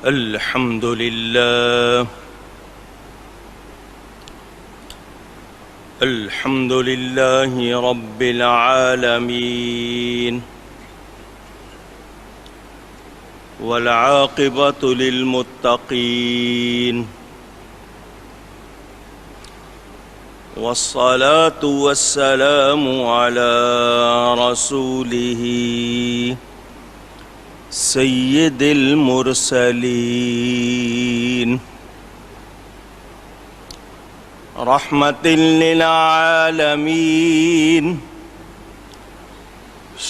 الحمد لله الحمد لله رب العالمين والعاقبة للمتقين والصلاة والسلام على رسوله سید المرسلین رحمت للعالمین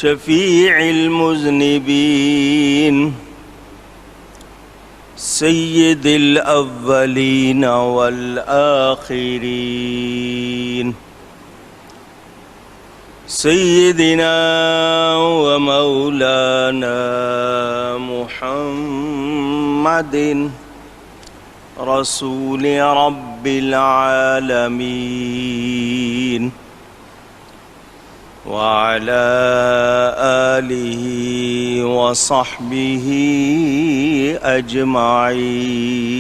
شفیع المذنبین سید الاولین والآخرین سیدنا و مولانا محمد رسول رب العالمین وعلى آله وصحبه أجمعين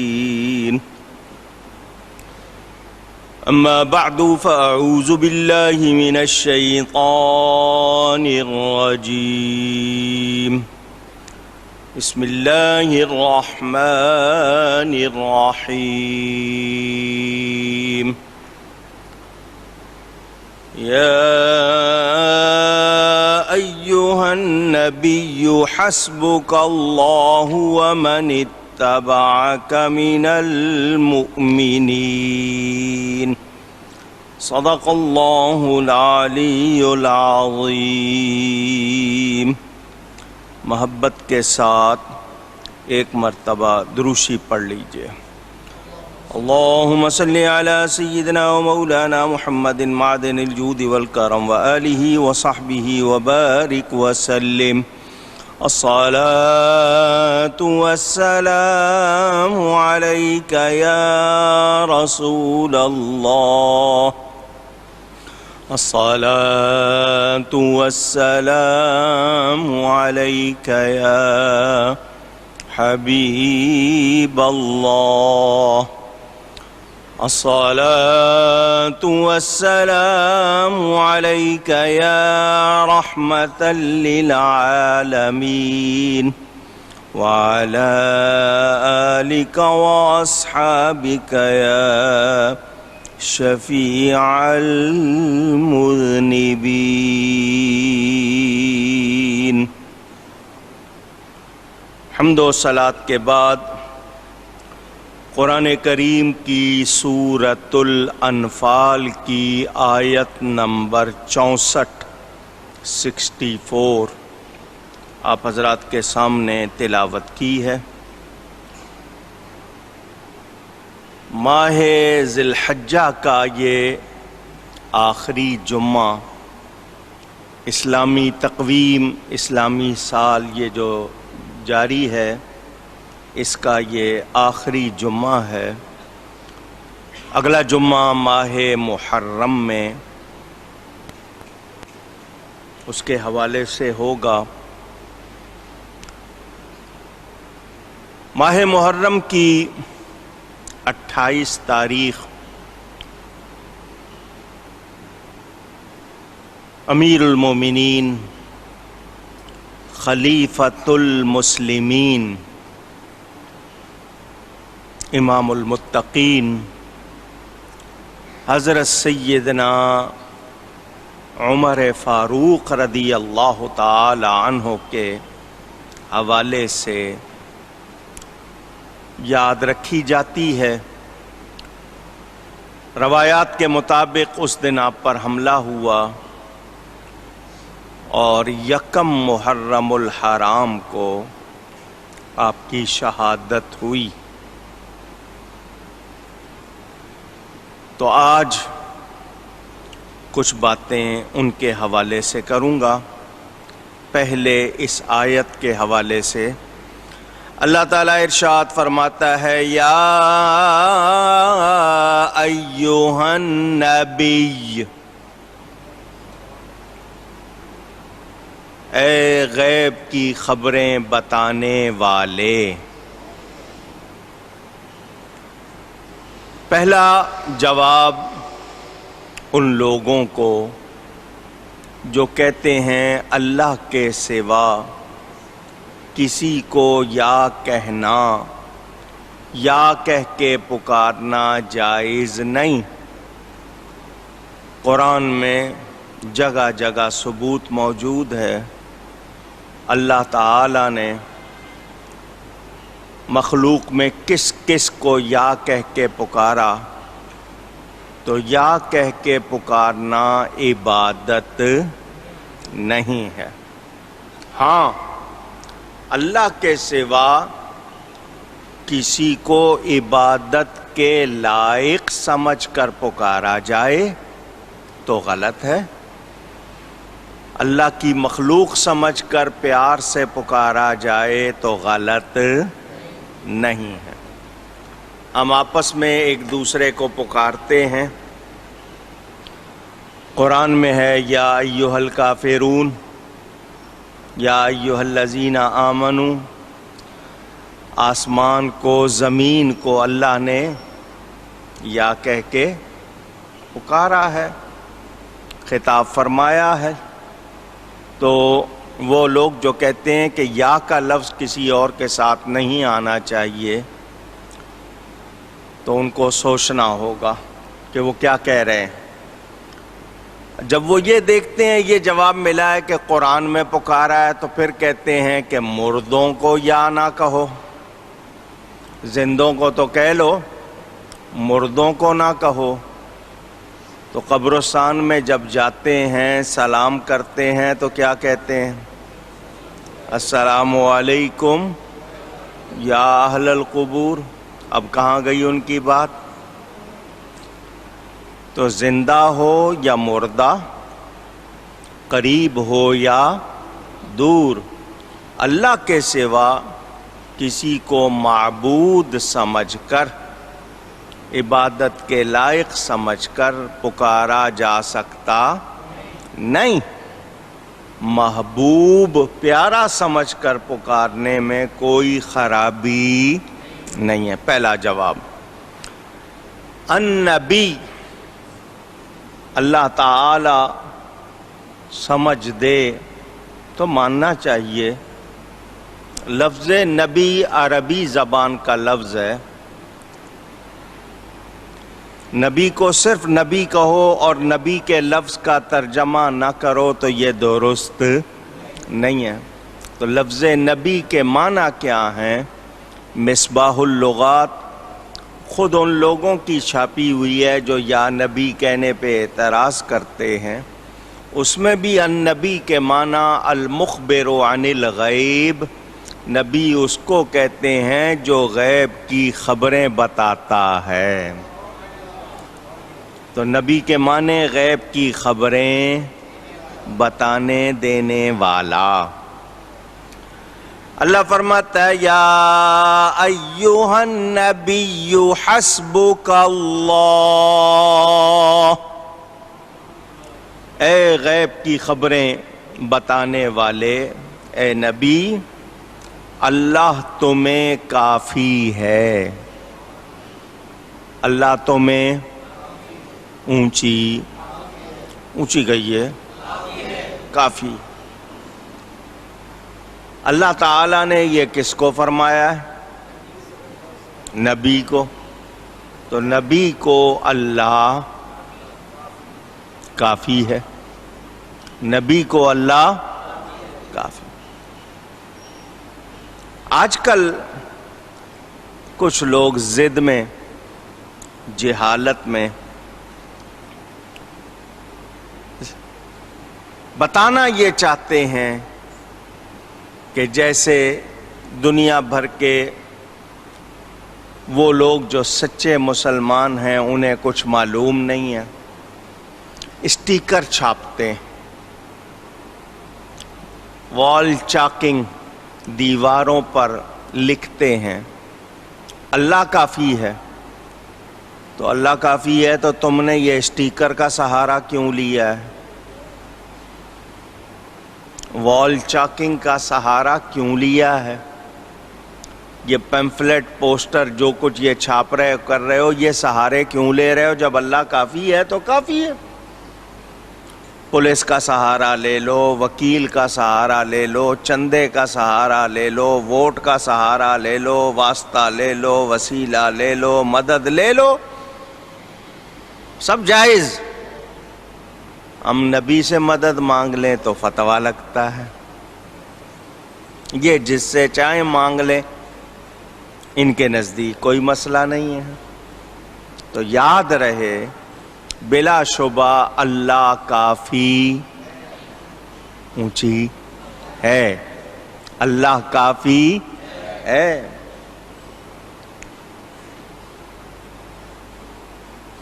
أما بعد فأعوذ بالله من الشيطان الرجيم بسم الله الرحمن الرحيم يا أيها النبي حسبك الله ومن اتبعك من المؤمنين صدق الله العلي العظيم. محبت کے ساتھ ایک مرتبہ دروشی پڑھ لیجئے. اللهم صل على سيدنا ومولانا محمد معدن الجود والكرم وآله وصحبه وبارك وسلم. الصلاة والسلام عليك يا رسول الله. الصلاة والسلام عليك يا حبيب الله. الصلاة والسلام عليك يا رحمة للعالمين وعلى آلك وأصحابك يا شفيع المذنبين. حمد و صلاۃ کے بعد قرآن کریم کی سورۃ الانفال کی آیت نمبر 64 آپ حضرات کے سامنے تلاوت کی ہے. ماہ ذی الحجہ کا یہ آخری جمعہ، اسلامی تقویم، اسلامی سال یہ جو جاری ہے، اس کا یہ آخری جمعہ ہے. اگلا جمعہ ماہ محرم میں اس کے حوالے سے ہوگا. ماہ محرم کی 28 تاریخ امیر المومنین خلیفۃ المسلمین امام المتقین حضرت سیدنا عمر فاروق رضی اللہ تعالی عنہ کے حوالے سے یاد رکھی جاتی ہے. روایات کے مطابق اس دن آپ پر حملہ ہوا اور 1 محرم الحرام کو آپ کی شہادت ہوئی. تو آج کچھ باتیں ان کے حوالے سے کروں گا. پہلے اس آیت کے حوالے سے اللہ تعالیٰ ارشاد فرماتا ہے یا ایھا النبی، اے غیب کی خبریں بتانے والے. پہلا جواب ان لوگوں کو جو کہتے ہیں اللہ کے سوا کسی کو یا کہنا یا کہہ کے پکارنا جائز نہیں۔ قرآن میں جگہ جگہ ثبوت موجود ہے، اللہ تعالی نے مخلوق میں کس کس کو یا کہہ کے پکارا، تو یا کہہ کے پکارنا عبادت نہیں ہے۔ ہاں، اللہ کے سوا کسی کو عبادت کے لائق سمجھ کر پکارا جائے تو غلط ہے، اللہ کی مخلوق سمجھ کر پیار سے پکارا جائے تو غلط نہیں ہے۔ ہم آپس میں ایک دوسرے کو پکارتے ہیں، قرآن میں ہے یا ایھا الکافرون، یا ایھا الذین آمنوا، آسمان کو زمین کو اللہ نے یا کہہ کے پکارا ہے، خطاب فرمایا ہے۔ تو وہ لوگ جو کہتے ہیں کہ یا کا لفظ کسی اور کے ساتھ نہیں آنا چاہیے، تو ان کو سوچنا ہوگا کہ وہ کیا کہہ رہے ہیں۔ جب وہ یہ دیکھتے ہیں یہ جواب ملا ہے کہ قرآن میں پکارا ہے، تو پھر کہتے ہیں کہ مردوں کو یا نہ کہو، زندوں کو تو کہہ لو، مردوں کو نہ کہو۔ تو قبرستان میں جب جاتے ہیں سلام کرتے ہیں تو کیا کہتے ہیں؟ السلام علیکم یا اہل القبور۔ اب کہاں گئی ان کی بات؟ تو زندہ ہو یا مردہ، قریب ہو یا دور، اللہ کے سوا کسی کو معبود سمجھ کر، عبادت کے لائق سمجھ کر پکارا جا سکتا نہیں۔ محبوب پیارا سمجھ کر پکارنے میں کوئی خرابی نہیں ہے۔ پہلا جواب۔ النبی، اللہ تعالی سمجھ دے تو ماننا چاہیے۔ لفظ نبی عربی زبان کا لفظ ہے، نبی کو صرف نبی کہو اور نبی کے لفظ کا ترجمہ نہ کرو تو یہ درست نہیں ہے۔ تو لفظ نبی کے معنی کیا ہیں؟ مصباح اللغات خود ان لوگوں کی چھاپی ہوئی ہے جو یا نبی کہنے پہ اعتراض کرتے ہیں، اس میں بھی النبی کے معنی المخبر عن الغیب، نبی اس کو کہتے ہیں جو غیب کی خبریں بتاتا ہے۔ تو نبی کے معنی غیب کی خبریں بتانے دینے والا۔ اللہ فرماتا ہے یا ایھا النبی حسبک اللہ، اے غیب کی خبریں بتانے والے، اے نبی، اللہ تمہیں کافی ہے۔ اللہ تمہیں اونچی گئی ہے، کافی۔ اللہ تعالیٰ نے یہ کس کو فرمایا ہے؟ نبی کو۔ تو نبی کو اللہ کافی ہے، نبی کو اللہ کافی۔ آج کل کچھ لوگ ضد میں، جہالت میں بتانا یہ چاہتے ہیں کہ جیسے دنیا بھر کے وہ لوگ جو سچے مسلمان ہیں انہیں کچھ معلوم نہیں ہے، اسٹیکر چھاپتے ہیں، وال چاکنگ، دیواروں پر لکھتے ہیں اللہ کافی ہے۔ تو اللہ کافی ہے تو تم نے یہ اسٹیکر کا سہارا کیوں لیا ہے؟ وال چاکنگ کا سہارا کیوں لیا ہے؟ یہ پیمفلیٹ پوسٹر جو کچھ یہ چھاپ رہے کر رہے ہو، یہ سہارے کیوں لے رہے ہو؟ جب اللہ کافی ہے تو کافی ہے۔ پولیس کا سہارا لے لو، وکیل کا سہارا لے لو، چندے کا سہارا لے لو، ووٹ کا سہارا لے لو، واسطہ لے لو، وسیلہ لے لو، مدد لے لو، سب جائز۔ ہم نبی سے مدد مانگ لیں تو فتویٰ لگتا ہے، یہ جس سے چاہیں مانگ لیں، ان کے نزدیک کوئی مسئلہ نہیں ہے۔ تو یاد رہے بلا شبہ اللہ کافی اونچی ہے، اللہ کافی ہے۔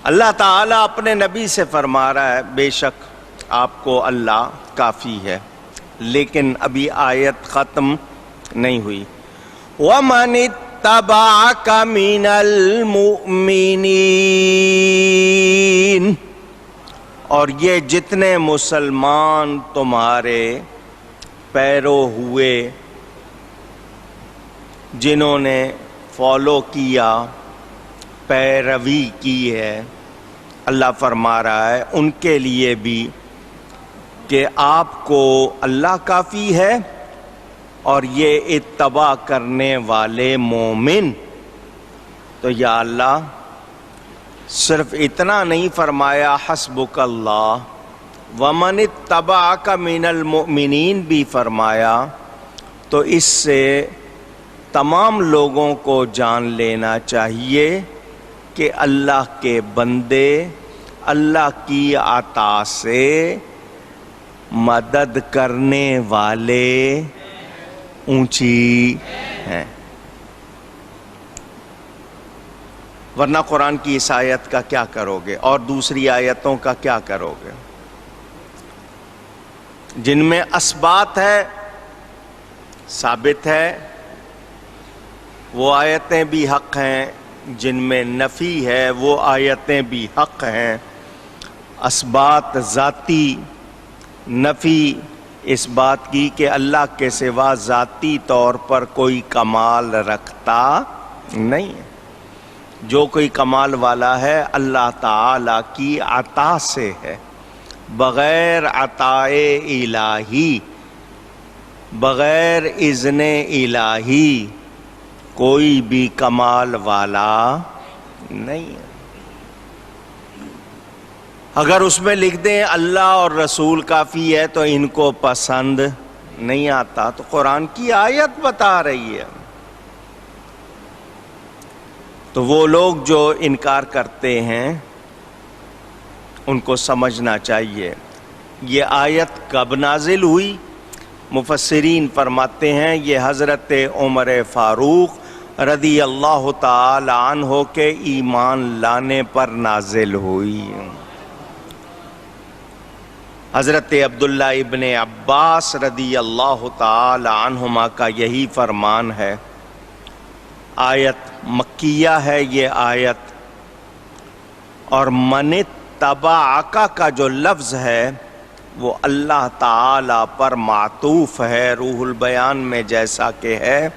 اللہ تعالیٰ اپنے نبی سے فرما رہا ہے بے شک آپ کو اللہ کافی ہے، لیکن ابھی آیت ختم نہیں ہوئی۔ وَمَنِ اتَّبَعَكَ مِنَ الْمُؤْمِنِينَ، اور یہ جتنے مسلمان تمہارے پیرو ہوئے، جنہوں نے فالو کیا، پیروی کی ہے، اللہ فرما رہا ہے ان کے لیے بھی کہ آپ کو اللہ کافی ہے، اور یہ اتباع کرنے والے مومن۔ تو یا اللہ صرف اتنا نہیں فرمایا حسبک اللہ، ومن اتبعک من المؤمنین بھی فرمایا، تو اس سے تمام لوگوں کو جان لینا چاہیے کہ اللہ کے بندے اللہ کی عطا سے مدد کرنے والے اونچی ہیں، ورنہ قرآن کی اس آیت کا کیا کرو گے اور دوسری آیتوں کا کیا کرو گے؟ جن میں اثبات ہے، ثابت ہے، وہ آیتیں بھی حق ہیں، جن میں نفی ہے وہ آیتیں بھی حق ہیں۔ اثبات ذاتی، نفی اس بات کی کہ اللہ کے سوا ذاتی طور پر کوئی کمال رکھتا نہیں ہے۔ جو کوئی کمال والا ہے اللہ تعالی کی عطا سے ہے، بغیر عطائے الہی، بغیر اذن الہی کوئی بھی کمال والا نہیں ہے۔ اگر اس میں لکھ دیں اللہ اور رسول کافی ہے تو ان کو پسند نہیں آتا، تو قرآن کی آیت بتا رہی ہے۔ تو وہ لوگ جو انکار کرتے ہیں ان کو سمجھنا چاہیے یہ آیت کب نازل ہوئی۔ مفسرین فرماتے ہیں یہ حضرت عمر فاروق رضی اللہ تعالی عنہ کے ایمان لانے پر نازل ہوئی۔ حضرت عبداللہ ابن عباس رضی اللہ تعالی عنہما کا یہی فرمان ہے۔ آیت مکیہ ہے یہ آیت، اور من اتبعک کا جو لفظ ہے وہ اللہ تعالی پر معطوف ہے، روح البیان میں جیسا کہ ہے۔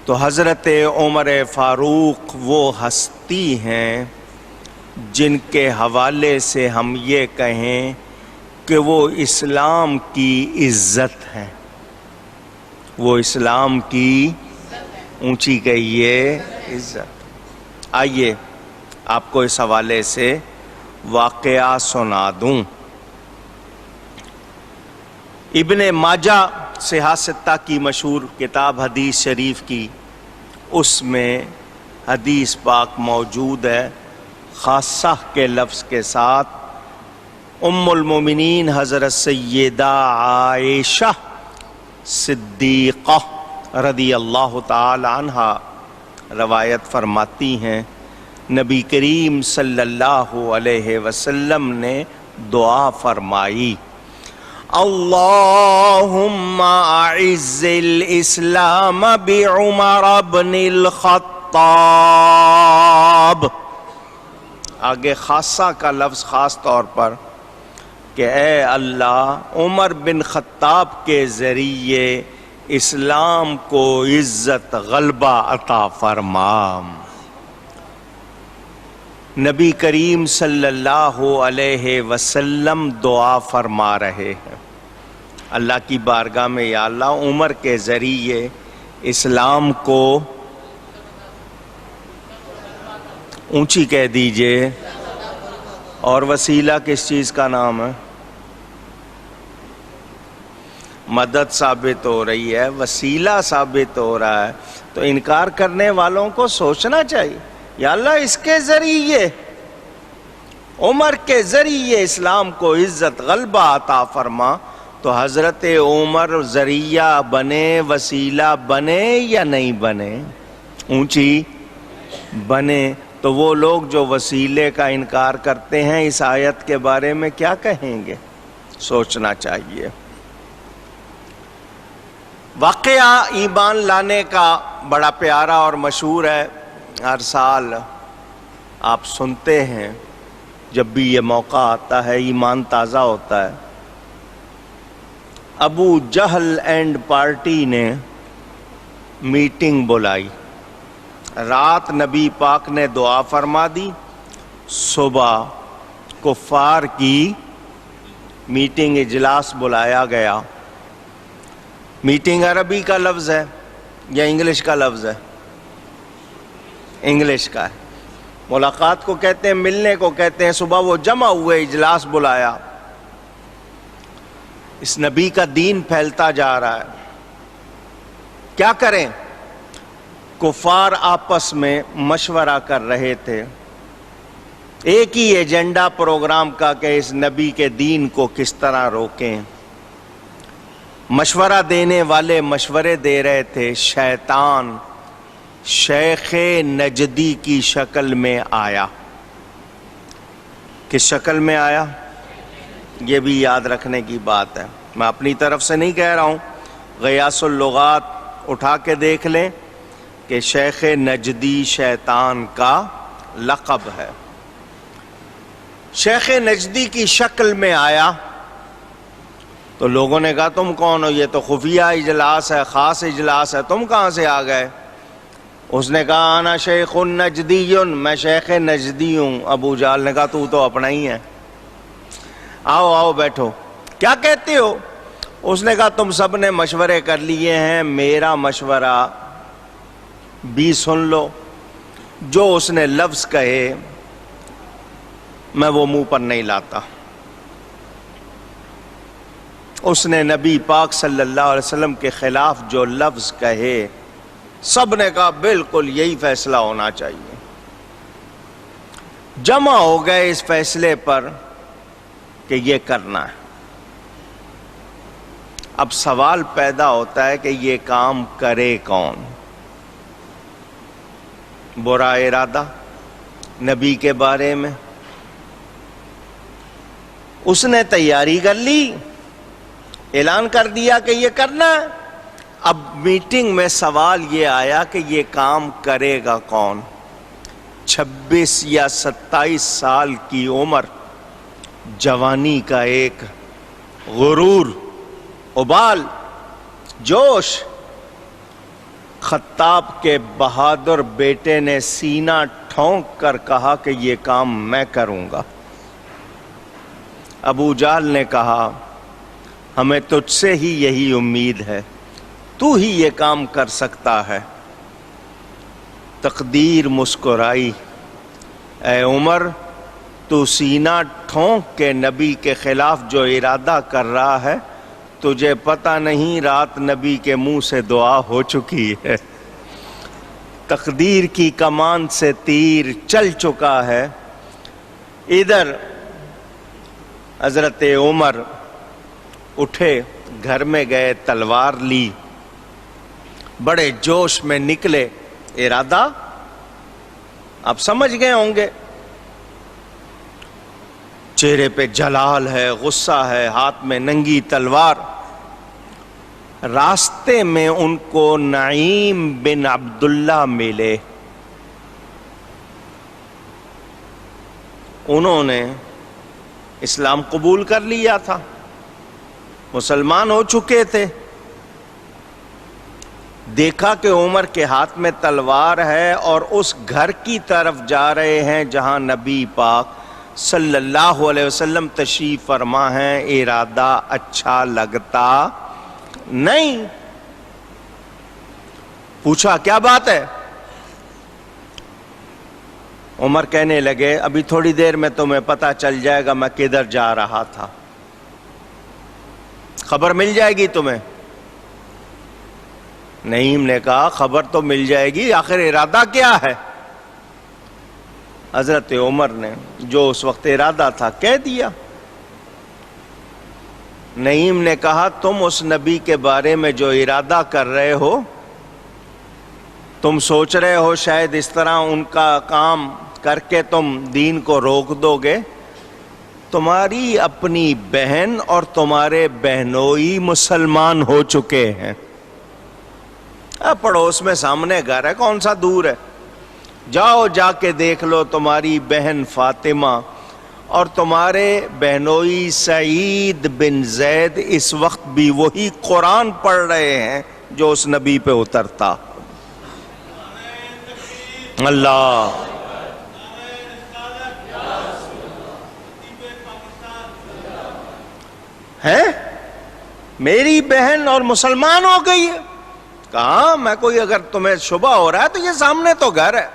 تو حضرت عمر فاروق وہ ہستی ہیں جن کے حوالے سے ہم یہ کہیں کہ وہ اسلام کی عزت ہے، وہ اسلام کی اونچی کہیے عزت۔ آئیے آپ کو اس حوالے سے واقعہ سنا دوں۔ ابن ماجہ صحاح ستہ کی مشہور کتاب حدیث شریف کی، اس میں حدیث پاک موجود ہے خاصہ کے لفظ کے ساتھ۔ ام المومنین حضرت سیدہ عائشہ صدیقہ رضی اللہ تعالی عنہا روایت فرماتی ہیں نبی کریم صلی اللہ علیہ وسلم نے دعا فرمائی، اللہم اعز الاسلام بعمر بن الخطاب۔ آگے خاصہ کا لفظ خاص طور پر کہ اے اللہ عمر بن خطاب کے ذریعے اسلام کو عزت غلبہ عطا فرما۔ نبی کریم صلی اللہ علیہ وسلم دعا فرما رہے ہیں، اللہ کی بارگاہ میں یا اللہ عمر کے ذریعے اسلام کو اونچی کہہ دیجئے، اور وسیلہ کس چیز کا نام ہے؟ مدد ثابت ہو رہی ہے، وسیلہ ثابت ہو رہا ہے، تو انکار کرنے والوں کو سوچنا چاہیے یا اللہ اس کے ذریعے، عمر کے ذریعے اسلام کو عزت غلبہ عطا فرما۔ تو حضرت عمر ذریعہ بنے، وسیلہ بنے یا نہیں بنے؟ اونچی بنے۔ تو وہ لوگ جو وسیلے کا انکار کرتے ہیں اس آیت کے بارے میں کیا کہیں گے؟ سوچنا چاہیے۔ واقعہ ایمان لانے کا بڑا پیارا اور مشہور ہے، ہر سال آپ سنتے ہیں، جب بھی یہ موقع آتا ہے ایمان تازہ ہوتا ہے۔ ابو جہل اینڈ پارٹی نے میٹنگ بلائی، رات نبی پاک نے دعا فرما دی، صبح کفار کی میٹنگ اجلاس بلایا گیا۔ میٹنگ عربی کا لفظ ہے یا انگلش کا لفظ ہے؟ انگلش کا ہے۔ ملاقات کو کہتے ہیں، ملنے کو کہتے ہیں۔ صبح وہ جمع ہوئے، اجلاس بلایا۔ اس نبی کا دین پھیلتا جا رہا ہے، کیا کریں؟ کفار آپس میں مشورہ کر رہے تھے، ایک ہی ایجنڈا پروگرام کا کہ اس نبی کے دین کو کس طرح روکیں۔ مشورہ دینے والے مشورے دے رہے تھے، شیطان شیخ نجدی کی شکل میں آیا۔ کس شکل میں آیا؟ یہ بھی یاد رکھنے کی بات ہے، میں اپنی طرف سے نہیں کہہ رہا ہوں، غیاث اللغات اٹھا کے دیکھ لیں کہ شیخ نجدی شیطان کا لقب ہے۔ شیخ نجدی کی شکل میں آیا تو لوگوں نے کہا تم کون ہو؟ یہ تو خفیہ اجلاس ہے، خاص اجلاس ہے، تم کہاں سے آ گئے؟ اس نے کہا انا شیخ نجدی، میں شیخ نجدی ہوں۔ ابو جہل نے کہا تو اپنا ہی ہے، آؤ آؤ بیٹھو، کیا کہتے ہو؟ اس نے کہا تم سب نے مشورے کر لیے ہیں، میرا مشورہ بھی سن لو، جو اس نے لفظ کہے میں وہ منہ پر نہیں لاتا۔ اس نے نبی پاک صلی اللہ علیہ وسلم کے خلاف جو لفظ کہے، سب نے کہا بالکل یہی فیصلہ ہونا چاہیے۔ جمع ہو گئے اس فیصلے پر کہ یہ کرنا ہے۔ اب سوال پیدا ہوتا ہے کہ یہ کام کرے کون؟ برا ارادہ نبی کے بارے میں، اس نے تیاری کر لی، اعلان کر دیا کہ یہ کرنا ہے۔ اب میٹنگ میں سوال یہ آیا کہ یہ کام کرے گا کون؟ 26 یا 27 سال کی عمر، جوانی کا ایک غرور، ابال، جوش۔ خطاب کے بہادر بیٹے نے سینہ ٹھونک کر کہا کہ یہ کام میں کروں گا۔ ابو جہل نے کہا ہمیں تجھ سے ہی یہی امید ہے، تو ہی یہ کام کر سکتا ہے۔ تقدیر مسکرائی، اے عمر تو سینہ ٹھونک کے نبی کے خلاف جو ارادہ کر رہا ہے، تجھے پتہ نہیں رات نبی کے منہ سے دعا ہو چکی ہے، تقدیر کی کمان سے تیر چل چکا ہے۔ ادھر حضرت عمر اٹھے، گھر میں گئے، تلوار لی، بڑے جوش میں نکلے۔ ارادہ آپ سمجھ گئے ہوں گے، چہرے پہ جلال ہے، غصہ ہے، ہاتھ میں ننگی تلوار۔ راستے میں ان کو نعیم بن عبداللہ ملے، انہوں نے اسلام قبول کر لیا تھا، مسلمان ہو چکے تھے۔ دیکھا کہ عمر کے ہاتھ میں تلوار ہے اور اس گھر کی طرف جا رہے ہیں جہاں نبی پاک صلی اللہ علیہ وسلم تشریف فرما ہیں. ارادہ اچھا لگتا نہیں. پوچھا کیا بات ہے؟ عمر کہنے لگے ابھی تھوڑی دیر میں تمہیں پتہ چل جائے گا میں کدھر جا رہا تھا، خبر مل جائے گی تمہیں. نعیم نے کہا خبر تو مل جائے گی، آخر ارادہ کیا ہے؟ حضرت عمر نے جو اس وقت ارادہ تھا کہہ دیا. نعیم نے کہا تم اس نبی کے بارے میں جو ارادہ کر رہے ہو، تم سوچ رہے ہو شاید اس طرح ان کا کام کر کے تم دین کو روک دو گے. تمہاری اپنی بہن اور تمہارے بہنوئی مسلمان ہو چکے ہیں. پڑوس میں سامنے گھر ہے، کون سا دور ہے، جاؤ جا کے دیکھ لو. تمہاری بہن فاطمہ اور تمہارے بہنوئی سعید بن زید اس وقت بھی وہی قرآن پڑھ رہے ہیں جو اس نبی پہ اترتا. اللہ ہے میری بہن اور مسلمان ہو گئی ہے. کہاں میں کوئی اگر تمہیں شبہ ہو رہا ہے تو یہ سامنے تو گھر ہے.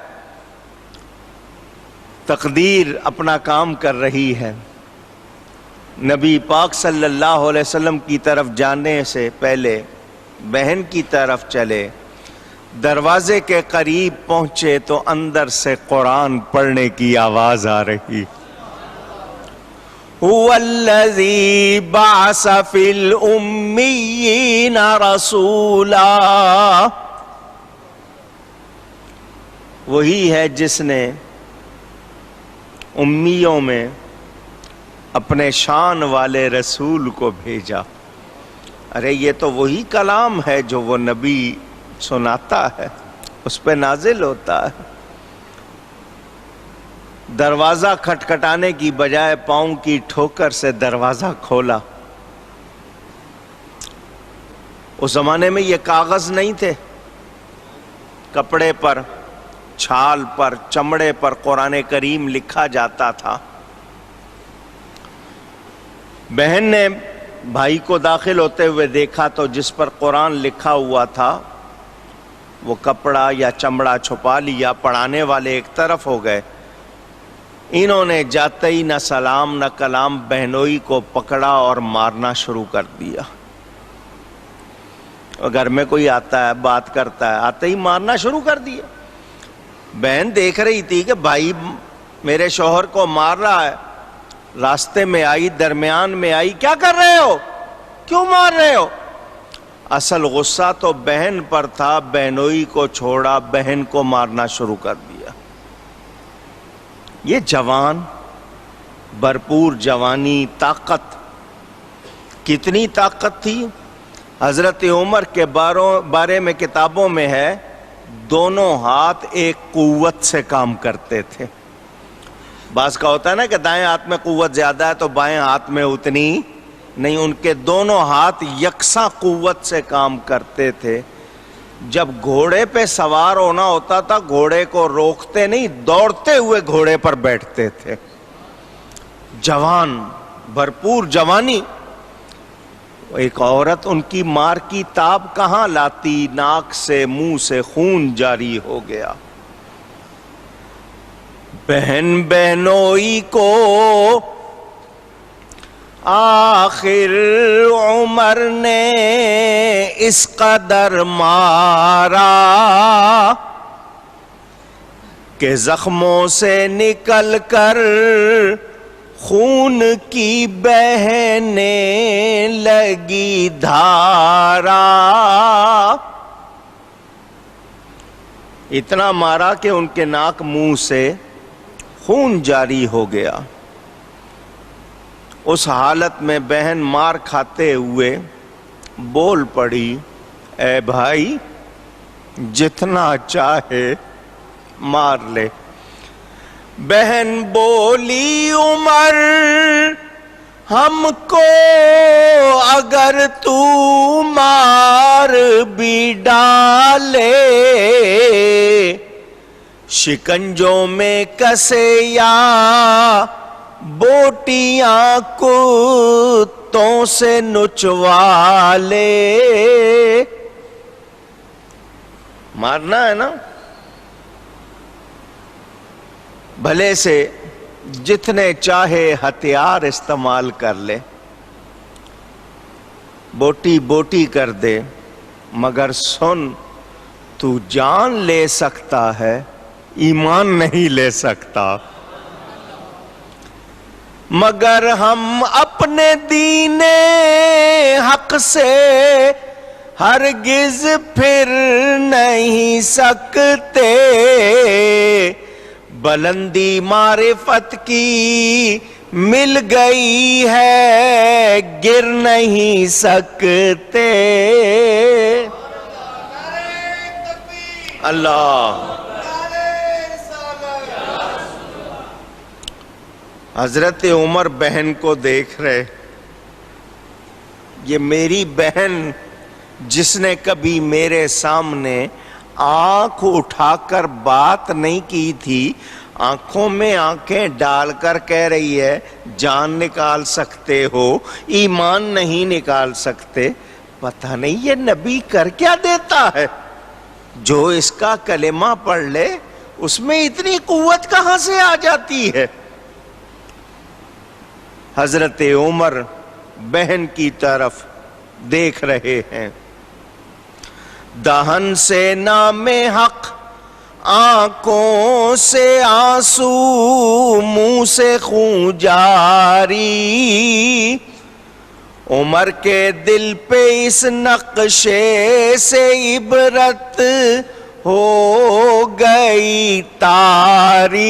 تقدیر اپنا کام کر رہی ہے. نبی پاک صلی اللہ علیہ وسلم کی طرف جانے سے پہلے بہن کی طرف چلے. دروازے کے قریب پہنچے تو اندر سے قرآن پڑھنے کی آواز آ رہی. هو الذی بعث فی الامیین رسولا، وہی ہے جس نے امیوں میں اپنے شان والے رسول کو بھیجا. ارے یہ تو وہی کلام ہے جو وہ نبی سناتا ہے، اس پہ نازل ہوتا ہے. دروازہ کھٹکھٹانے کی بجائے پاؤں کی ٹھوکر سے دروازہ کھولا. اس زمانے میں یہ کاغذ نہیں تھے، کپڑے پر، چھال پر، چمڑے پر قرآن کریم لکھا جاتا تھا. بہن نے بھائی کو داخل ہوتے ہوئے دیکھا تو جس پر قرآن لکھا ہوا تھا وہ کپڑا یا چمڑا چھپا لیا. پڑھانے والے ایک طرف ہو گئے. انہوں نے جاتے ہی نہ سلام نہ کلام بہنوئی کو پکڑا اور مارنا شروع کر دیا. گھر میں کوئی آتا ہے بات کرتا ہے، آتے ہی مارنا شروع کر دیا. بہن دیکھ رہی تھی کہ بھائی میرے شوہر کو مار رہا ہے. راستے میں آئی، درمیان میں آئی، کیا کر رہے ہو، کیوں مار رہے ہو؟ اصل غصہ تو بہن پر تھا، بہنوئی کو چھوڑا، بہن کو مارنا شروع کر دیا. یہ جوان، بھرپور جوانی، طاقت، کتنی طاقت تھی. حضرت عمر کے بارے میں کتابوں میں ہے دونوں ہاتھ ایک قوت سے کام کرتے تھے. بعض کا ہوتا ہے نا کہ دائیں ہاتھ میں قوت زیادہ ہے تو بائیں ہاتھ میں اتنی نہیں. ان کے دونوں ہاتھ یکساں قوت سے کام کرتے تھے. جب گھوڑے پہ سوار ہونا ہوتا تھا گھوڑے کو روکتے نہیں، دوڑتے ہوئے گھوڑے پر بیٹھتے تھے. جوان، بھرپور جوانی. ایک عورت ان کی مار کی تاب کہاں لاتی، ناک سے منہ سے خون جاری ہو گیا. بہن بہنوئی کو آخر عمر نے اس قدر مارا کہ زخموں سے نکل کر خون کی بہنے لگی دھارا. اتنا مارا کہ ان کے ناک منہ سے خون جاری ہو گیا. اس حالت میں بہن مار کھاتے ہوئے بول پڑی، اے بھائی جتنا چاہے مار لے. بہن بولی عمر ہم کو اگر تو مار بھی ڈالے، شکنجوں میں کسے یا بوٹیاں کتوں سے نچوا لے۔ مارنا ہے نا، بھلے سے جتنے چاہے ہتھیار استعمال کر لے، بوٹی بوٹی کر دے، مگر سن تو جان لے سکتا ہے، ایمان نہیں لے سکتا۔ مگر ہم اپنے دین حق سے ہرگز پھر نہیں سکتے، بلندی معرفت کی مل گئی ہے گر نہیں سکتے۔ اللہ حضرت عمر بہن کو دیکھ رہے، یہ میری بہن جس نے کبھی میرے سامنے آنکھ اٹھا کر بات نہیں کی تھی، آنکھوں میں آنکھیں ڈال کر کہہ رہی ہے جان نکال سکتے ہو، ایمان نہیں نکال سکتے۔ پتہ نہیں یہ نبی کر کیا دیتا ہے، جو اس کا کلمہ پڑھ لے اس میں اتنی قوت کہاں سے آ جاتی ہے۔ حضرت عمر بہن کی طرف دیکھ رہے ہیں، دہن سے نام حق، آنکھوں سے آنسو، منہ سے خون جاری، عمر کے دل پہ اس نقشے سے عبرت ہو گئی تاری۔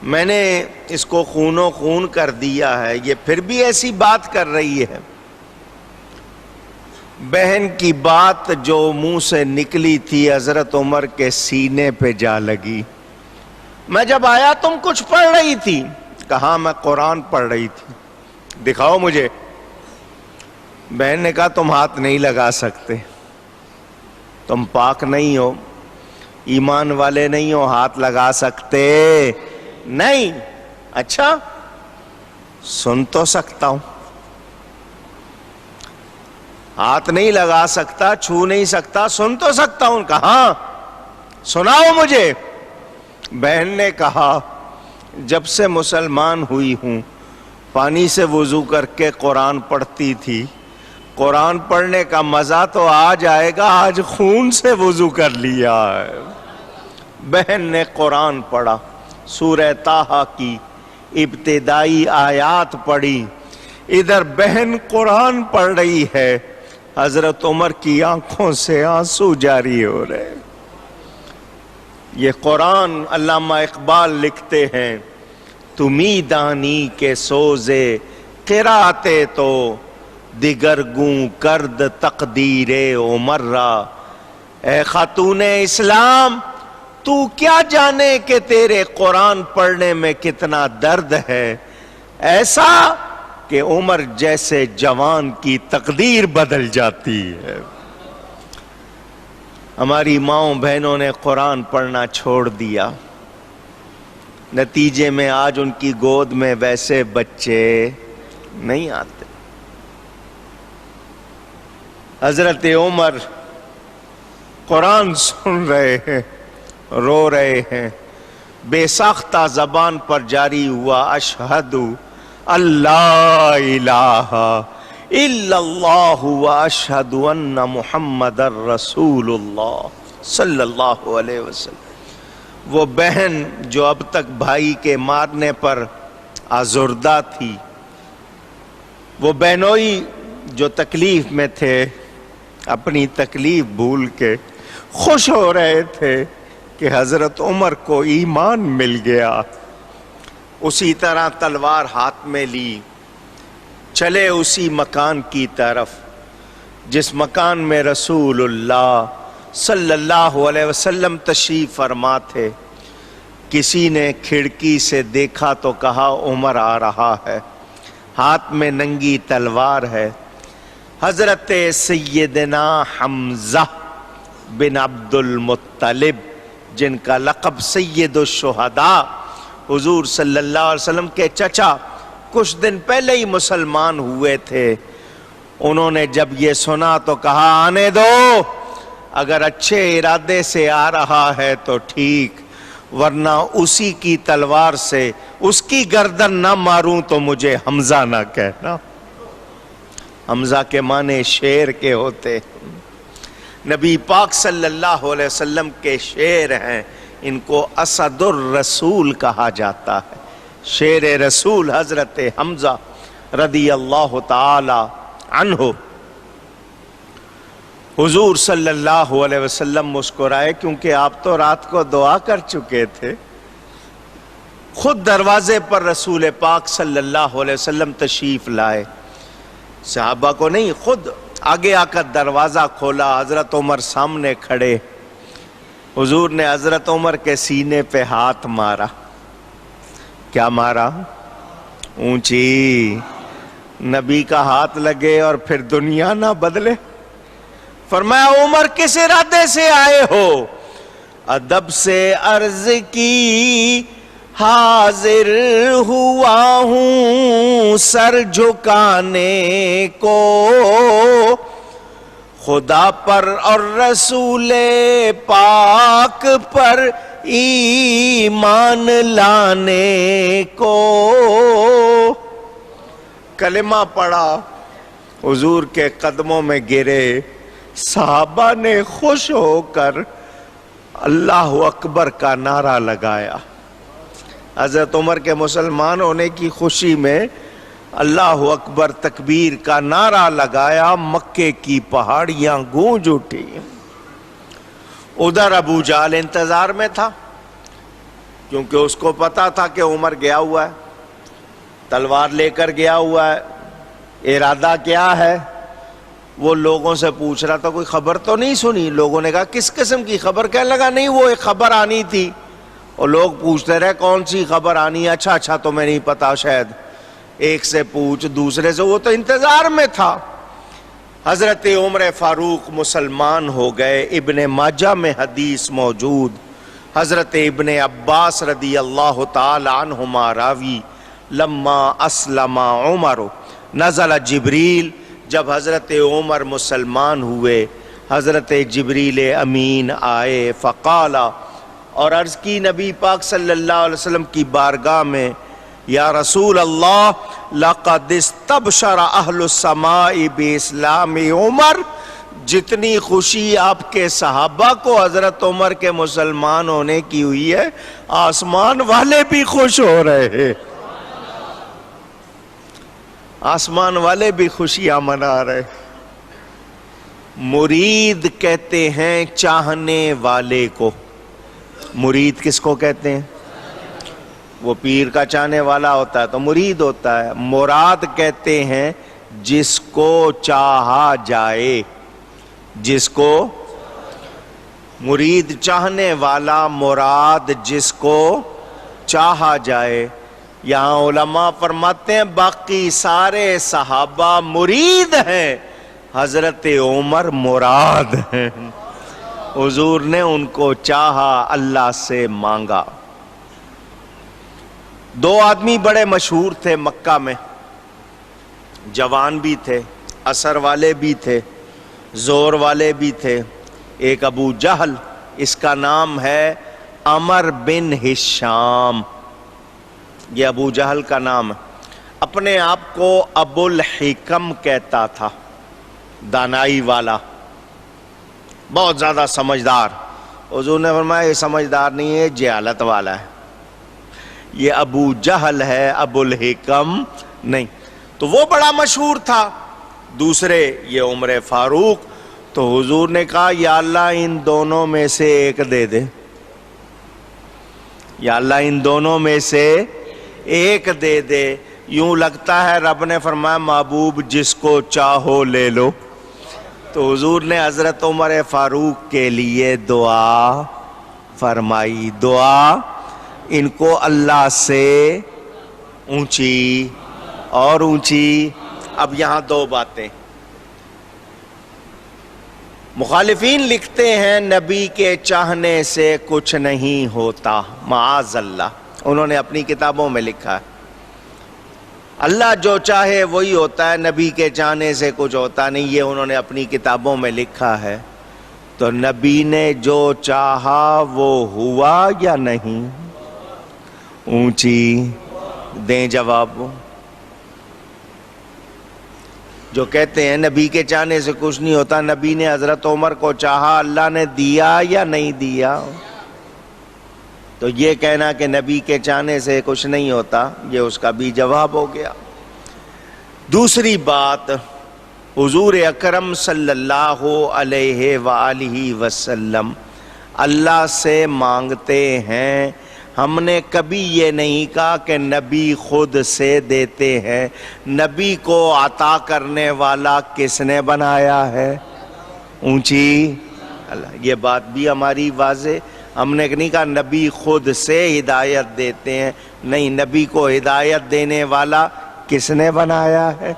میں نے اس کو خون و خون کر دیا ہے، یہ پھر بھی ایسی بات کر رہی ہے۔ بہن کی بات جو منہ سے نکلی تھی حضرت عمر کے سینے پہ جا لگی۔ میں جب آیا تم کچھ پڑھ رہی تھی، کہا میں قرآن پڑھ رہی تھی، دکھاؤ مجھے۔ بہن نے کہا تم ہاتھ نہیں لگا سکتے، تم پاک نہیں ہو، ایمان والے نہیں ہو، ہاتھ لگا سکتے نہیں۔ اچھا سن تو سکتا ہوں، ہاتھ نہیں لگا سکتا، چھو نہیں سکتا، سن تو سکتا ہوں، کہاں سناؤ مجھے۔ بہن نے کہا جب سے مسلمان ہوئی ہوں پانی سے وضو کر کے قرآن پڑھتی تھی، قرآن پڑھنے کا مزہ تو آج آئے گا، آج خون سے وضو کر لیا ہے۔ بہن نے قرآن پڑھا، سورہ طٰہٰ کی ابتدائی آیات پڑھی، ادھر بہن قرآن پڑھ رہی ہے، حضرت عمر کی آنکھوں سے آنسو جاری ہو رہے۔ یہ قرآن علامہ اقبال لکھتے ہیں، تمہیں دانی کے سوزے قرأتے تو دیگر گوں کرد تقدیر عمر را، اے خاتون اسلام تو کیا جانے کہ تیرے قرآن پڑھنے میں کتنا درد ہے، ایسا کہ عمر جیسے جوان کی تقدیر بدل جاتی ہے۔ ہماری ماؤں بہنوں نے قرآن پڑھنا چھوڑ دیا، نتیجے میں آج ان کی گود میں ویسے بچے نہیں آتے۔ حضرت عمر قرآن سن رہے ہیں، رو رہے ہیں، بے ساختہ زبان پر جاری ہوا، اشہد اللہ الہ الا اللہ واشہد ان محمد رسول اللہ صلی اللہ علیہ وسلم۔ وہ بہن جو اب تک بھائی کے مارنے پر آزردہ تھی، وہ بہنوئی جو تکلیف میں تھے، اپنی تکلیف بھول کے خوش ہو رہے تھے کہ حضرت عمر کو ایمان مل گیا۔ اسی طرح تلوار ہاتھ میں لی، چلے اسی مکان کی طرف جس مکان میں رسول اللہ صلی اللہ علیہ وسلم تشریف فرما تھے۔ کسی نے کھڑکی سے دیکھا تو کہا عمر آ رہا ہے، ہاتھ میں ننگی تلوار ہے. حضرت سیدنا حمزہ بن عبد المطلب، جن کا لقب سید الشہداء، حضور صلی اللہ علیہ وسلم کے چچا کچھ دن پہلے ہی مسلمان ہوئے تھے. انہوں نے جب یہ سنا تو کہا آنے دو، اگر اچھے ارادے سے آ رہا ہے تو ٹھیک، ورنہ اسی کی تلوار سے اس کی گردن نہ ماروں تو مجھے حمزہ نہ کہنا. حمزہ کے معنی شیر کے ہوتے، نبی پاک صلی اللہ علیہ وسلم کے شیر ہیں. ان کو اسد الرسول کہا جاتا ہے، شیر رسول حضرت حمزہ رضی اللہ تعالی عنہ. حضور صلی اللہ علیہ وسلم مسکرائے، کیونکہ آپ تو رات کو دعا کر چکے تھے. خود دروازے پر رسول پاک صلی اللہ علیہ وسلم تشریف لائے، صحابہ کو نہیں، خود آگے آ کر دروازہ کھولا. حضرت عمر سامنے کھڑے. حضور نے حضرت عمر کے سینے پہ ہاتھ مارا. کیا مارا؟ اونچی. نبی کا ہاتھ لگے اور پھر دنیا نہ بدلے. فرمایا عمر کس ارادے سے آئے ہو؟ ادب سے عرض کی حاضر ہوا ہوں سر جھکانے کو، خدا پر اور رسول پاک پر ایمان لانے کو. کلمہ پڑھا، حضور کے قدموں میں گرے. صحابہ نے خوش ہو کر اللہ اکبر کا نعرہ لگایا. حضرت عمر کے مسلمان ہونے کی خوشی میں اللہ اکبر تکبیر کا نعرہ لگایا. مکے کی پہاڑیاں گونج اٹھی. ادھر ابو جہل انتظار میں تھا، کیونکہ اس کو پتا تھا کہ عمر گیا ہوا ہے، تلوار لے کر گیا ہوا ہے. ارادہ کیا ہے وہ لوگوں سے پوچھ رہا تھا، کوئی خبر تو نہیں سنی؟ لوگوں نے کہا کس قسم کی خبر؟ کہنے لگا نہیں، وہ ایک خبر آنی تھی. اور لوگ پوچھتے رہے کون سی خبر آنی ہے؟ اچھا تمہیں نہیں پتا شاید. ایک سے پوچھ، دوسرے سے، وہ تو انتظار میں تھا. حضرت عمر فاروق مسلمان ہو گئے. ابن ماجہ میں حدیث موجود، حضرت ابن عباس رضی اللہ تعالی عنہما راوی، لما اسلم عمر نزل جبریل، جب حضرت عمر مسلمان ہوئے حضرت جبریل امین آئے. فقال، اور عرض کی نبی پاک صلی اللہ علیہ وسلم کی بارگاہ میں، یا رسول اللہ لقد استبشر اہل السماء باسلام عمر. جتنی خوشی آپ کے صحابہ کو حضرت عمر کے مسلمان ہونے کی ہوئی ہے، آسمان والے بھی خوش ہو رہے ہیں. آسمان والے بھی خوشیاں منا رہے. مرید کہتے ہیں چاہنے والے کو. مرید کس کو کہتے ہیں؟ وہ پیر کا چاہنے والا ہوتا ہے تو مرید ہوتا ہے. مراد کہتے ہیں جس کو چاہا جائے. جس کو مرید چاہنے والا، مراد جس کو چاہا جائے. یہاں علماء فرماتے ہیں باقی سارے صحابہ مرید ہیں، حضرت عمر مراد ہیں. حضور نے ان کو چاہا، اللہ سے مانگا. دو آدمی بڑے مشہور تھے مکہ میں، جوان بھی تھے، اثر والے بھی تھے، زور والے بھی تھے. ایک ابو جہل، اس کا نام ہے عمر بن ہشام. یہ ابو جہل کا نام ہے. اپنے آپ کو ابو الحکم کہتا تھا، دانائی والا، بہت زیادہ سمجھدار. حضور نے فرمایا یہ سمجھدار نہیں ہے، جہالت والا ہے. یہ ابو جہل ہے، ابو الحکم نہیں. تو وہ بڑا مشہور تھا. دوسرے یہ عمر فاروق. تو حضور نے کہا یا اللہ ان دونوں میں سے ایک دے دے. یا اللہ ان دونوں میں سے ایک دے دے. یوں لگتا ہے رب نے فرمایا محبوب جس کو چاہو لے لو. تو حضور نے حضرت عمر فاروق کے لیے دعا فرمائی. دعا ان کو اللہ سے اونچی اور اونچی. اب یہاں دو باتیں. مخالفین لکھتے ہیں نبی کے چاہنے سے کچھ نہیں ہوتا، معاذ اللہ. انہوں نے اپنی کتابوں میں لکھا ہے اللہ جو چاہے وہی ہوتا ہے، نبی کے چاہنے سے کچھ ہوتا نہیں. یہ انہوں نے اپنی کتابوں میں لکھا ہے. تو نبی نے جو چاہا وہ ہوا یا نہیں؟ اونچی دیں جواب. جو کہتے ہیں نبی کے چاہنے سے کچھ نہیں ہوتا، نبی نے حضرت عمر کو چاہا، اللہ نے دیا یا نہیں دیا؟ تو یہ کہنا کہ نبی کے چاہنے سے کچھ نہیں ہوتا، یہ اس کا بھی جواب ہو گیا. دوسری بات، حضور اکرم صلی اللہ علیہ وآلہ وسلم اللہ سے مانگتے ہیں. ہم نے کبھی یہ نہیں کہا کہ نبی خود سے دیتے ہیں. نبی کو عطا کرنے والا کس نے بنایا ہے؟ اونچی اللہ. یہ بات بھی ہماری واضح. ہم نے نہیں کہا نبی خود سے ہدایت دیتے ہیں، نہیں، نبی کو ہدایت دینے والا کس نے بنایا ہے؟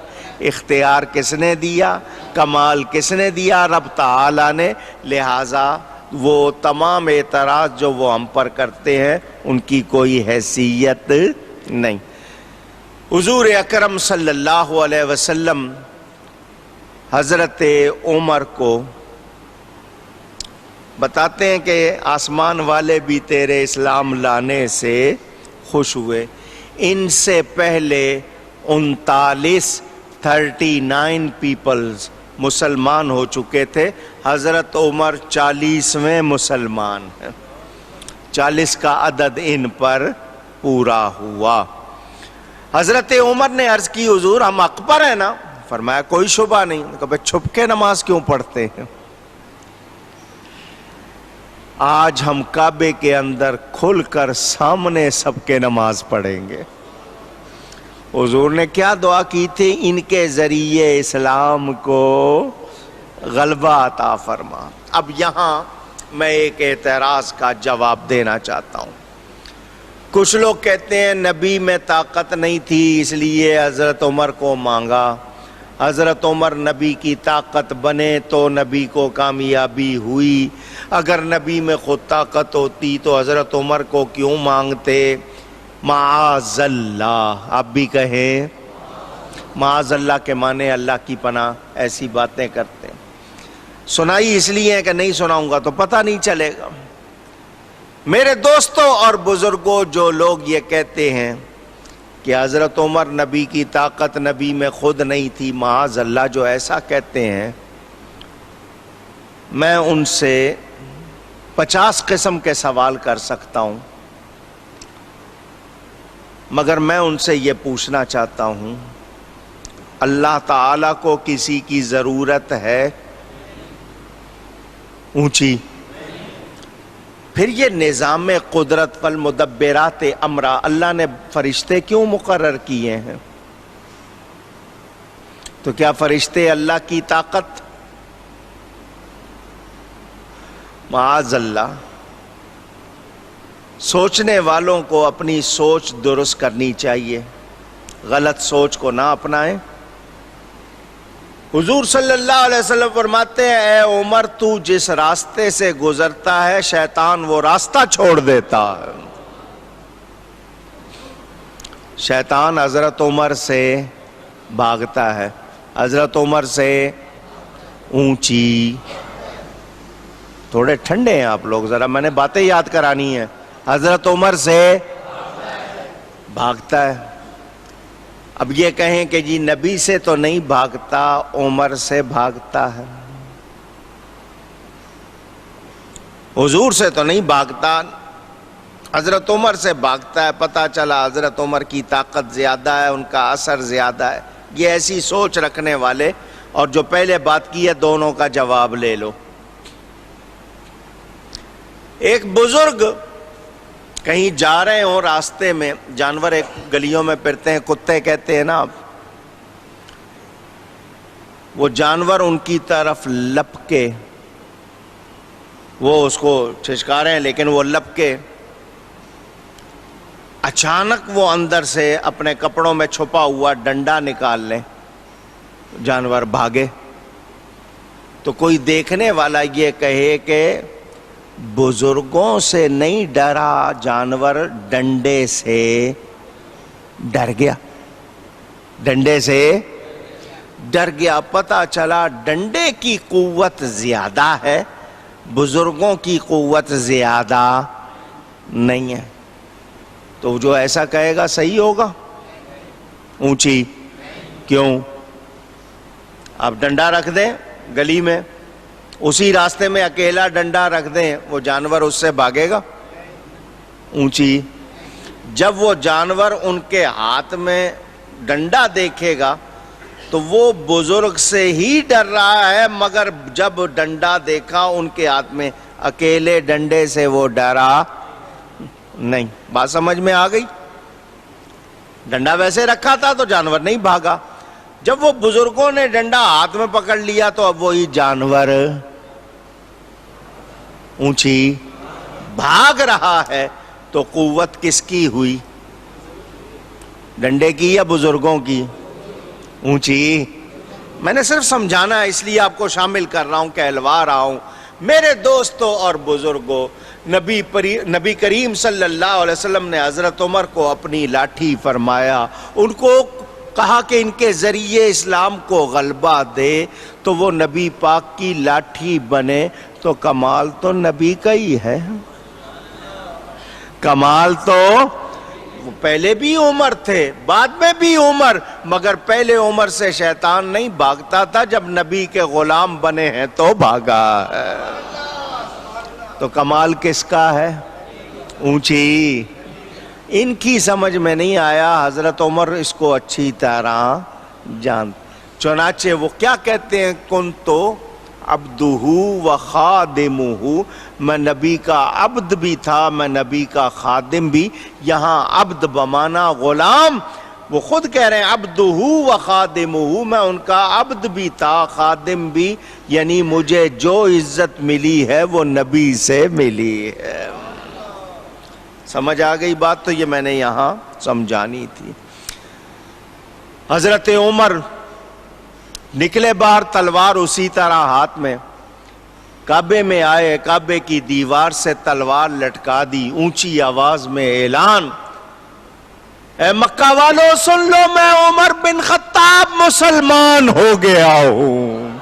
اختیار کس نے دیا؟ کمال کس نے دیا؟ رب تعالی نے. لہٰذا وہ تمام اعتراض جو وہ ہم پر کرتے ہیں ان کی کوئی حیثیت نہیں. حضور اکرم صلی اللہ علیہ وسلم حضرت عمر کو بتاتے ہیں کہ آسمان والے بھی تیرے اسلام لانے سے خوش ہوئے. ان سے پہلے 39 پیپلز مسلمان ہو چکے تھے. حضرت عمر 40ویں مسلمان ہیں. 40 کا عدد ان پر پورا ہوا. حضرت عمر نے عرض کی حضور ہم اکبر ہیں نا؟ فرمایا کوئی شبہ نہیں. کہ چھپ کے نماز کیوں پڑھتے ہیں؟ آج ہم کعبے کے اندر کھل کر سامنے سب کے نماز پڑھیں گے. حضور نے کیا دعا کی تھی؟ ان کے ذریعے اسلام کو غلبہ عطا فرما. اب یہاں میں ایک اعتراض کا جواب دینا چاہتا ہوں. کچھ لوگ کہتے ہیں نبی میں طاقت نہیں تھی اس لیے حضرت عمر کو مانگا. حضرت عمر نبی کی طاقت بنے تو نبی کو کامیابی ہوئی. اگر نبی میں خود طاقت ہوتی تو حضرت عمر کو کیوں مانگتے؟ معاذ اللہ. آپ بھی کہیں معاذ اللہ کے معنی اللہ کی پناہ. ایسی باتیں کرتے ہیں. سنائی اس لیے ہے کہ نہیں سناؤں گا تو پتہ نہیں چلے گا. میرے دوستوں اور بزرگوں، جو لوگ یہ کہتے ہیں کہ حضرت عمر نبی کی طاقت نبی میں خود نہیں تھی، معاذ اللہ، جو ایسا کہتے ہیں، میں ان سے 50 قسم کے سوال کر سکتا ہوں، مگر میں ان سے یہ پوچھنا چاہتا ہوں اللہ تعالیٰ کو کسی کی ضرورت ہے؟ اونچی. پھر یہ نظام قدرت والمدبرات امرا اللہ نے فرشتے کیوں مقرر کیے ہیں؟ تو کیا فرشتے اللہ کی طاقت؟ معاذ اللہ. سوچنے والوں کو اپنی سوچ درست کرنی چاہیے، غلط سوچ کو نہ اپنائیں. حضور صلی اللہ علیہ وسلم فرماتے ہیں اے عمر تو جس راستے سے گزرتا ہے شیطان وہ راستہ چھوڑ دیتا ہے. شیطان حضرت عمر سے بھاگتا ہے. حضرت عمر سے اونچی. تھوڑے ٹھنڈے ہیں آپ لوگ، ذرا میں نے باتیں یاد کرانی ہیں. حضرت عمر سے بھاگتا ہے. اب یہ کہیں کہ جی نبی سے تو نہیں بھاگتا، عمر سے بھاگتا ہے. حضور سے تو نہیں بھاگتا، حضرت عمر سے بھاگتا ہے. پتہ چلا حضرت عمر کی طاقت زیادہ ہے، ان کا اثر زیادہ ہے. یہ ایسی سوچ رکھنے والے اور جو پہلے بات کی ہے دونوں کا جواب لے لو. ایک بزرگ کہیں جا رہے ہوں، راستے میں جانور ایک گلیوں میں پھرتے ہیں، کتے کہتے ہیں نا آپ، وہ جانور ان کی طرف لپکے، وہ اس کو چھچکا رہے ہیں لیکن وہ لپکے. اچانک وہ اندر سے اپنے کپڑوں میں چھپا ہوا ڈنڈا نکال لیں، جانور بھاگے، تو کوئی دیکھنے والا یہ کہے کہ بزرگوں سے نہیں ڈرا جانور، ڈنڈے سے ڈر گیا، ڈنڈے سے ڈر گیا۔ پتہ چلا ڈنڈے کی قوت زیادہ ہے، بزرگوں کی قوت زیادہ نہیں ہے۔ تو جو ایسا کہے گا صحیح ہوگا؟ اونچی کیوں؟ آپ ڈنڈا رکھ دیں گلی میں، اسی راستے میں اکیلا ڈنڈا رکھ دیں، وہ جانور اس سے بھاگے گا؟ اونچی۔ جب وہ جانور ان کے ہاتھ میں ڈنڈا دیکھے گا تو وہ بزرگ سے ہی ڈر رہا ہے، مگر جب ڈنڈا دیکھا ان کے ہاتھ میں، اکیلے ڈنڈے سے وہ ڈرا نہیں۔ بات سمجھ میں آ گئی؟ ڈنڈا ویسے رکھا تھا تو جانور نہیں بھاگا، جب وہ بزرگوں نے ڈنڈا ہاتھ میں پکڑ لیا تو اب وہی جانور اونچی بھاگ رہا ہے۔ تو قوت کس کی ہوئی؟ ڈنڈے کی یا بزرگوں کی؟ اونچی۔ میں نے صرف سمجھانا ہے، اس لیے آپ کو شامل کر رہا ہوں، کہلوا رہا ہوں۔ میرے دوستوں اور بزرگوں، نبی کریم صلی اللہ علیہ وسلم نے حضرت عمر کو اپنی لاٹھی فرمایا، ان کو کہا کہ ان کے ذریعے اسلام کو غلبہ دے تو وہ نبی پاک کی لاٹھی بنے، تو کمال تو نبی کا ہی ہے۔ کمال تو پہلے بھی عمر تھے، بعد میں بھی عمر، مگر پہلے عمر سے شیطان نہیں بھاگتا تھا، جب نبی کے غلام بنے ہیں تو بھاگا ہے۔ تو کمال کس کا ہے؟ اونچی۔ ان کی سمجھ میں نہیں آیا، حضرت عمر اس کو اچھی طرح جانتے۔ چنانچہ وہ کیا کہتے ہیں؟ کنتو عبدہ و خادمہ، میں نبی کا عبد بھی تھا، میں نبی کا خادم بھی۔ یہاں عبد بمانا غلام، وہ خود کہہ رہے ہیں عبدہ و خادمہ، میں ان کا عبد بھی تھا، خادم بھی، یعنی مجھے جو عزت ملی ہے وہ نبی سے ملی ہے۔ سمجھ آ گئی بات؟ تو یہ میں نے یہاں سمجھانی تھی۔ حضرت عمر نکلے باہر، تلوار اسی طرح ہاتھ میں، کعبے میں آئے، کعبے کی دیوار سے تلوار لٹکا دی، اونچی آواز میں اعلان، اے مکہ والو سن لو، میں عمر بن خطاب مسلمان ہو گیا ہوں۔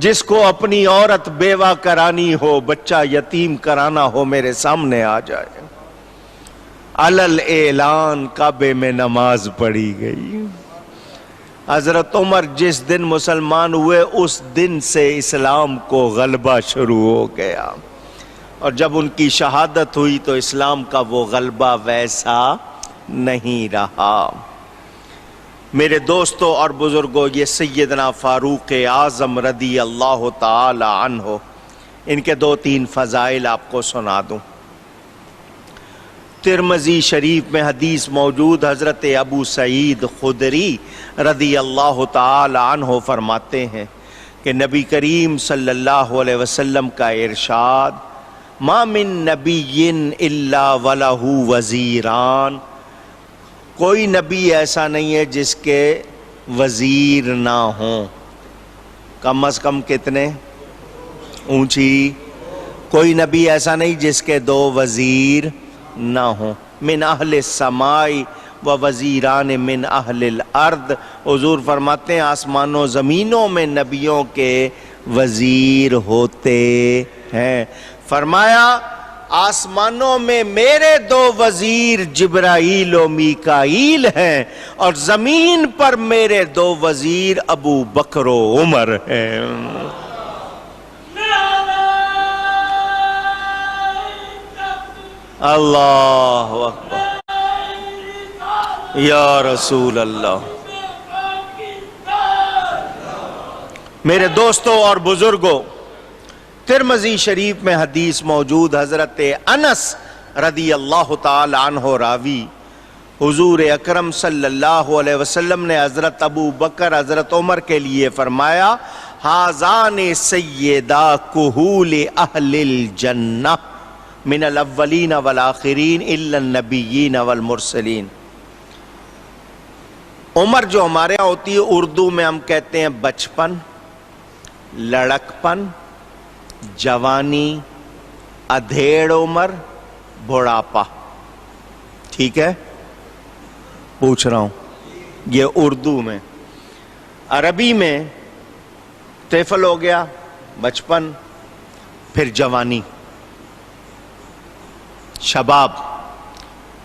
جس کو اپنی عورت بیوہ کرانی ہو، بچہ یتیم کرانا ہو، میرے سامنے آ جائے۔ علل اعلان کعبے میں نماز پڑھی گئی۔ حضرت عمر جس دن مسلمان ہوئے اس دن سے اسلام کو غلبہ شروع ہو گیا، اور جب ان کی شہادت ہوئی تو اسلام کا وہ غلبہ ویسا نہیں رہا۔ میرے دوستوں اور بزرگوں، یہ سیدنا فاروق اعظم رضی اللہ تعالی عنہ، ان کے 2-3 فضائل آپ کو سنا دوں۔ ترمذی شریف میں حدیث موجود، حضرت ابو سعید خدری رضی اللہ تعالی عنہ فرماتے ہیں کہ نبی کریم صلی اللہ علیہ وسلم کا ارشاد، ما من نبی الا ولہ وزیران، کوئی نبی ایسا نہیں ہے جس کے وزیر نہ ہوں۔ کم از کم کتنے؟ اونچی۔ کوئی نبی ایسا نہیں جس کے 2 وزیر نہ ہوں۔ من اہل السماء و وزیران من اہل الارض، حضور فرماتے ہیں آسمانوں زمینوں میں نبیوں کے وزیر ہوتے ہیں۔ فرمایا آسمانوں میں میرے 2 وزیر جبرائیل و میکائیل ہیں، اور زمین پر میرے 2 وزیر ابو بکر و عمر ہیں۔ اللہ اکبر یا رسول اللہ۔ میرے دوستوں اور بزرگوں، ترمذی شریف میں حدیث موجود، حضرت انس رضی اللہ تعالی عنہ راوی، حضور اکرم صلی اللہ علیہ وسلم نے حضرت ابو بکر حضرت عمر کے لیے فرمایا، ہازان سیدا کہول اہل الجنہ، من الاولین والآخرین الا النبیین والمرسلین۔ عمر جو ہمارے یہاں ہوتی ہے اردو میں ہم کہتے ہیں بچپن، لڑکپن، جوانی، ادھیڑ عمر، بڑھاپا۔ ٹھیک ہے، پوچھ رہا ہوں، یہ اردو میں۔ عربی میں طفل ہو گیا، بچپن، پھر جوانی، شباب۔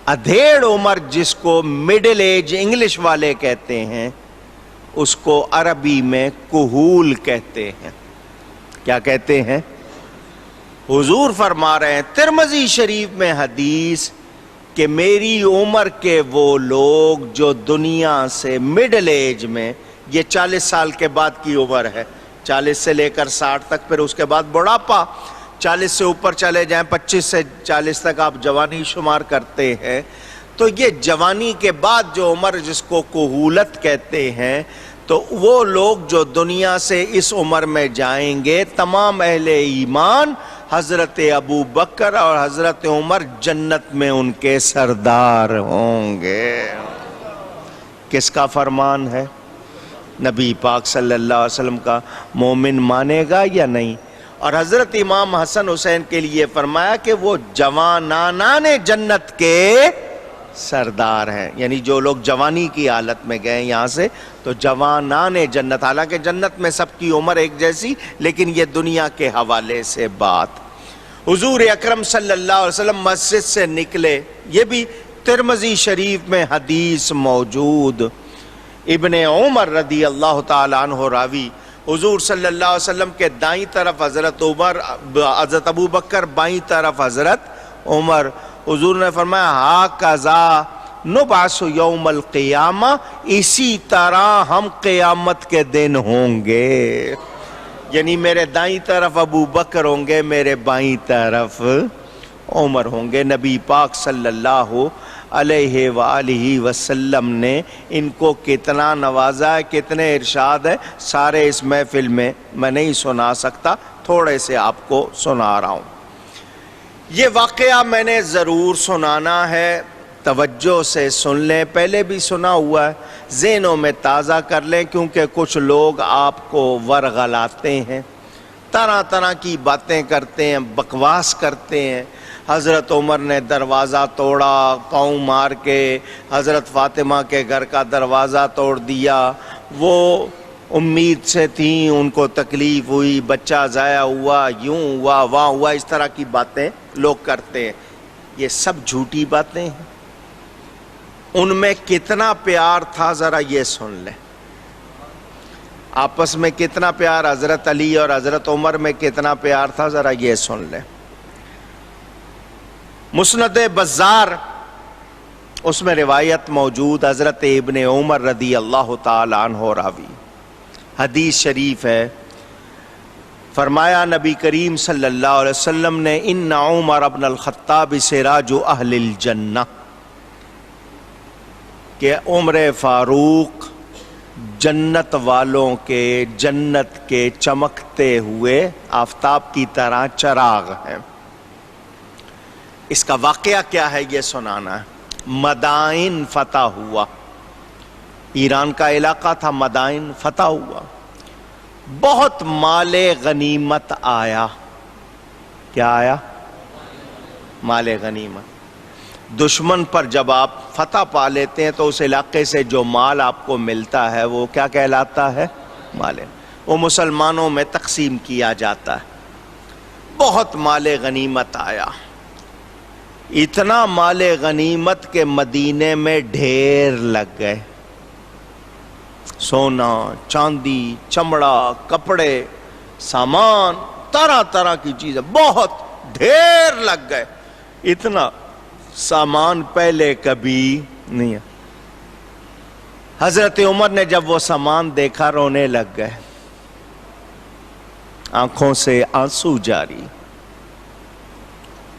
ادھیڑ عمر جس کو مڈل ایج انگلش والے کہتے ہیں، اس کو عربی میں کہول کہتے ہیں۔ کیا کہتے ہیں؟ حضور فرما رہے ہیں ترمذی شریف میں حدیث کہ میری عمر کے وہ لوگ جو دنیا سے مڈل ایج میں، یہ 40 سال کے بعد کی عمر ہے، 40 سے لے کر 60 تک، پھر اس کے بعد بڑھاپا، 40 سے اوپر چلے جائیں، 25 سے 40 تک آپ جوانی شمار کرتے ہیں۔ تو یہ جوانی کے بعد جو عمر جس کو کہولت کہتے ہیں، تو وہ لوگ جو دنیا سے اس عمر میں جائیں گے، تمام اہل ایمان حضرت ابو بکر اور حضرت عمر جنت میں ان کے سردار ہوں گے۔ کس کا فرمان ہے؟ نبی پاک صلی اللہ علیہ وسلم کا۔ مومن مانے گا یا نہیں؟ اور حضرت امام حسن حسین کے لیے فرمایا کہ وہ جوانان جنت کے سردار ہیں، یعنی جو لوگ جوانی کی حالت میں گئے یہاں سے، تو جوانان جنت۔ حالانکہ جنت میں سب کی عمر ایک جیسی، لیکن یہ دنیا کے حوالے سے بات۔ حضور اکرم صلی اللہ علیہ وسلم مسجد سے نکلے، یہ بھی ترمذی شریف میں حدیث موجود۔ ابن عمر رضی اللہ تعالیٰ عنہ راوی، حضور صلی اللہ علیہ وسلم کے دائیں طرف حضرت عمر، حضرت ابو بکر، بائیں طرف حضرت عمر۔ حضور نے فرمایا ہاکذا نبعث یوم القیامہ، اسی طرح ہم قیامت کے دن ہوں گے۔ یعنی میرے دائیں طرف ابو بکر ہوں گے، میرے بائیں طرف عمر ہوں گے۔ نبی پاک صلی اللہ علیہ وآلہ وسلم نے ان کو کتنا نوازا ہے، کتنے ارشاد ہے، سارے اس محفل میں میں نہیں سنا سکتا، تھوڑے سے آپ کو سنا رہا ہوں۔ یہ واقعہ میں نے ضرور سنانا ہے، توجہ سے سن لیں، پہلے بھی سنا ہوا ہے، ذہنوں میں تازہ کر لیں، کیونکہ کچھ لوگ آپ کو ورغلاتے ہیں، طرح طرح کی باتیں کرتے ہیں، بکواس کرتے ہیں۔ حضرت عمر نے دروازہ توڑا پاؤں مار کے، حضرت فاطمہ کے گھر کا دروازہ توڑ دیا، وہ امید سے تھیں، ان کو تکلیف ہوئی، بچہ ضائع ہوا، یوں ہوا، وہاں ہوا، اس طرح کی باتیں لوگ کرتے ہیں۔ یہ سب جھوٹی باتیں ہیں۔ ان میں کتنا پیار تھا ذرا یہ سن لیں، آپس میں کتنا پیار، حضرت علی اور حضرت عمر میں کتنا پیار تھا ذرا یہ سن لیں۔ مسند بزار، اس میں روایت موجود، حضرت ابن عمر رضی اللہ تعالی عنہ راوی، حدیث شریف ہے، فرمایا نبی کریم صلی اللہ علیہ وسلم نے ان عمر ابن الخطاب سراج اہل الجنہ، کہ عمر فاروق جنت والوں کے، جنت کے چمکتے ہوئے آفتاب کی طرح چراغ ہیں۔ اس کا واقعہ کیا ہے یہ سنانا ہے۔ مدائن فتح ہوا، ایران کا علاقہ تھا، مدائن فتح ہوا، بہت مال غنیمت آیا۔ کیا آیا؟ مال غنیمت۔ دشمن پر جب آپ فتح پا لیتے ہیں تو اس علاقے سے جو مال آپ کو ملتا ہے وہ کیا کہلاتا ہے؟ مال۔ وہ مسلمانوں میں تقسیم کیا جاتا ہے۔ بہت مال غنیمت آیا، اتنا مال غنیمت کے مدینے میں ڈھیر لگ گئے، سونا، چاندی، چمڑا، کپڑے، سامان، طرح طرح کی چیزیں بہت ڈھیر لگ گئے۔ اتنا سامان پہلے کبھی نہیں ہے۔ حضرت عمر نے جب وہ سامان دیکھا رونے لگ گئے، آنکھوں سے آنسو جاری۔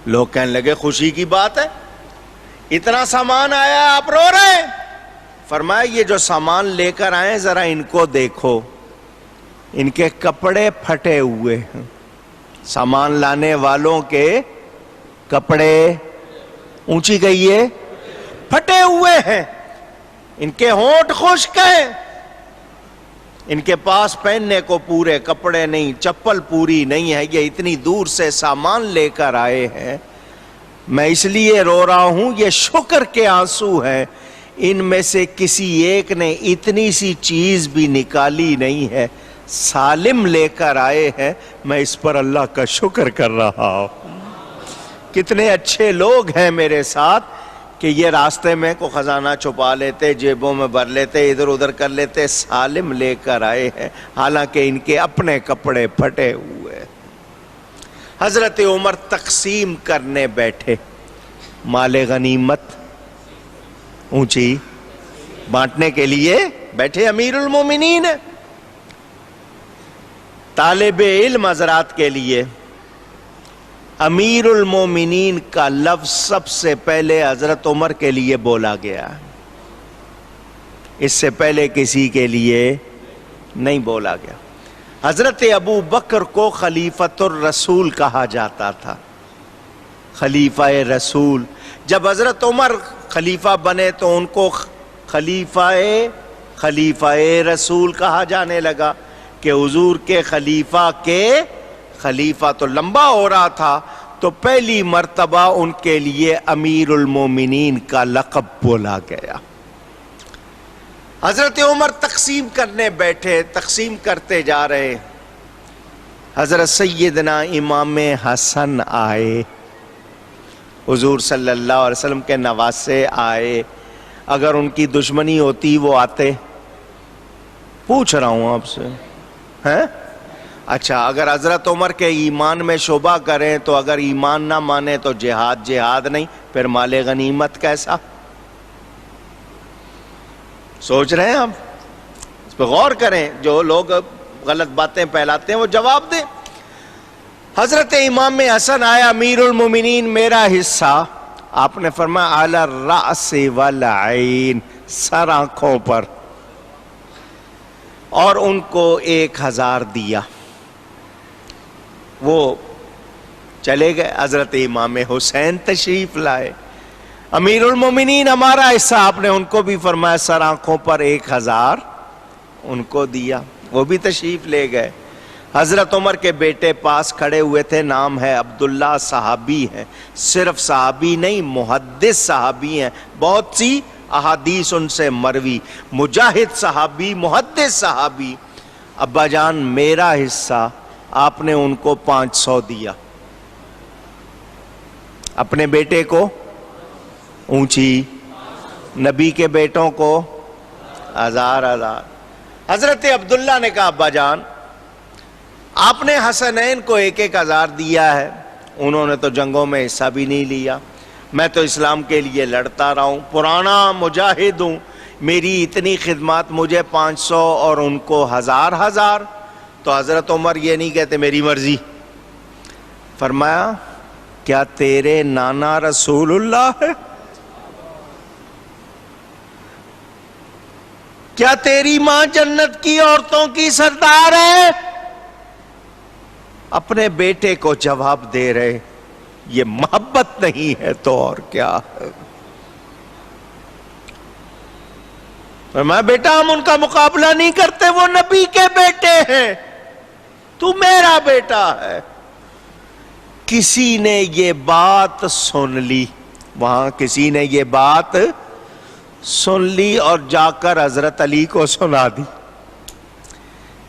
لوگ کہنے لگے خوشی کی بات ہے، اتنا سامان آیا آپ رو رہے ہیں؟ فرمایا یہ جو سامان لے کر آئے ذرا ان کو دیکھو، ان کے کپڑے پھٹے ہوئے ہیں، سامان لانے والوں کے کپڑے اونچی کہیے پھٹے ہوئے ہیں، ان کے ہونٹ خشک ہیں، ان کے پاس پہننے کو پورے کپڑے نہیں، چپل پوری نہیں ہے، یہ اتنی دور سے سامان لے کر آئے ہیں، میں اس لیے رو رہا ہوں، یہ شکر کے آنسو ہیں، ان میں سے کسی ایک نے اتنی سی چیز بھی نکالی نہیں ہے، سالم لے کر آئے ہیں، میں اس پر اللہ کا شکر کر رہا ہوں۔ کتنے اچھے لوگ ہیں میرے ساتھ کہ یہ راستے میں کو خزانہ چھپا لیتے، جیبوں میں بھر لیتے، ادھر ادھر کر لیتے، سالم لے کر آئے ہیں، حالانکہ ان کے اپنے کپڑے پھٹے ہوئے۔ حضرت عمر تقسیم کرنے بیٹھے، مال غنیمت اونچی بانٹنے کے لیے بیٹھے، امیر المومنین طالب علم حضرات کے لیے امیر المومنین کا لفظ سب سے پہلے حضرت عمر کے لیے بولا گیا، اس سے پہلے کسی کے لیے نہیں بولا گیا۔ حضرت ابو بکر کو خلیفۃ الرسول کہا جاتا تھا، خلیفہ رسول۔ جب حضرت عمر خلیفہ بنے تو ان کو خلیفہ رسول کہا جانے لگا کہ حضور کے خلیفہ تو لمبا ہو رہا تھا، تو پہلی مرتبہ ان کے لیے امیر المومنین کا لقب بولا گیا۔ حضرت عمر تقسیم کرنے بیٹھے، تقسیم کرتے جا رہے، حضرت سیدنا امام حسن آئے، حضور صلی اللہ علیہ وسلم کے نواسے آئے، اگر ان کی دشمنی ہوتی وہ آتے؟ پوچھ رہا ہوں آپ سے، ہیں؟ اچھا، اگر حضرت عمر کے ایمان میں شبہ کریں تو اگر ایمان نہ مانے تو جہاد نہیں، پھر مال غنیمت کیسا؟ سوچ رہے ہیں آپ؟ اس پہ غور کریں، جو لوگ غلط باتیں پھیلاتے ہیں وہ جواب دیں۔ حضرت امام حسن آیا، امیر المومنین میرا حصہ، آپ نے فرمایا علی الرأس والعین، سر آنکھوں پر، اور ان کو 1000 دیا۔ وہ چلے گئے، حضرت امام حسین تشریف لائے، امیر المومنین ہمارا حصہ، آپ نے ان کو بھی فرمایا سر آنکھوں پر 1000 ان کو دیا، وہ بھی تشریف لے گئے۔ حضرت عمر کے بیٹے پاس کھڑے ہوئے تھے، نام ہے عبداللہ، صحابی ہیں، صرف صحابی نہیں محدث صحابی ہیں، بہت سی احادیث ان سے مروی، مجاہد صحابی، محدث صحابی۔ ابا جان میرا حصہ، آپ نے ان کو 500 دیا، اپنے بیٹے کو اونچی، نبی کے بیٹوں کو 1000۔ حضرت عبداللہ نے کہا ابا جان آپ نے حسنین کو 1000 دیا ہے، انہوں نے تو جنگوں میں حصہ بھی نہیں لیا، میں تو اسلام کے لیے لڑتا رہا ہوں، پرانا مجاہد ہوں، میری اتنی خدمات، مجھے 500 اور ان کو 1000۔ تو حضرت عمر یہ نہیں کہتے میری مرضی، فرمایا کیا تیرے نانا رسول اللہ ہے؟ کیا تیری ماں جنت کی عورتوں کی سردار ہے؟ اپنے بیٹے کو جواب دے رہے، یہ محبت نہیں ہے تو اور کیا ہے؟ میں بیٹا ہم ان کا مقابلہ نہیں کرتے، وہ نبی کے بیٹے ہیں، تو میرا بیٹا ہے۔ کسی نے یہ بات سن لی، وہاں کسی نے یہ بات سن لی اور جا کر حضرت علی کو سنا دی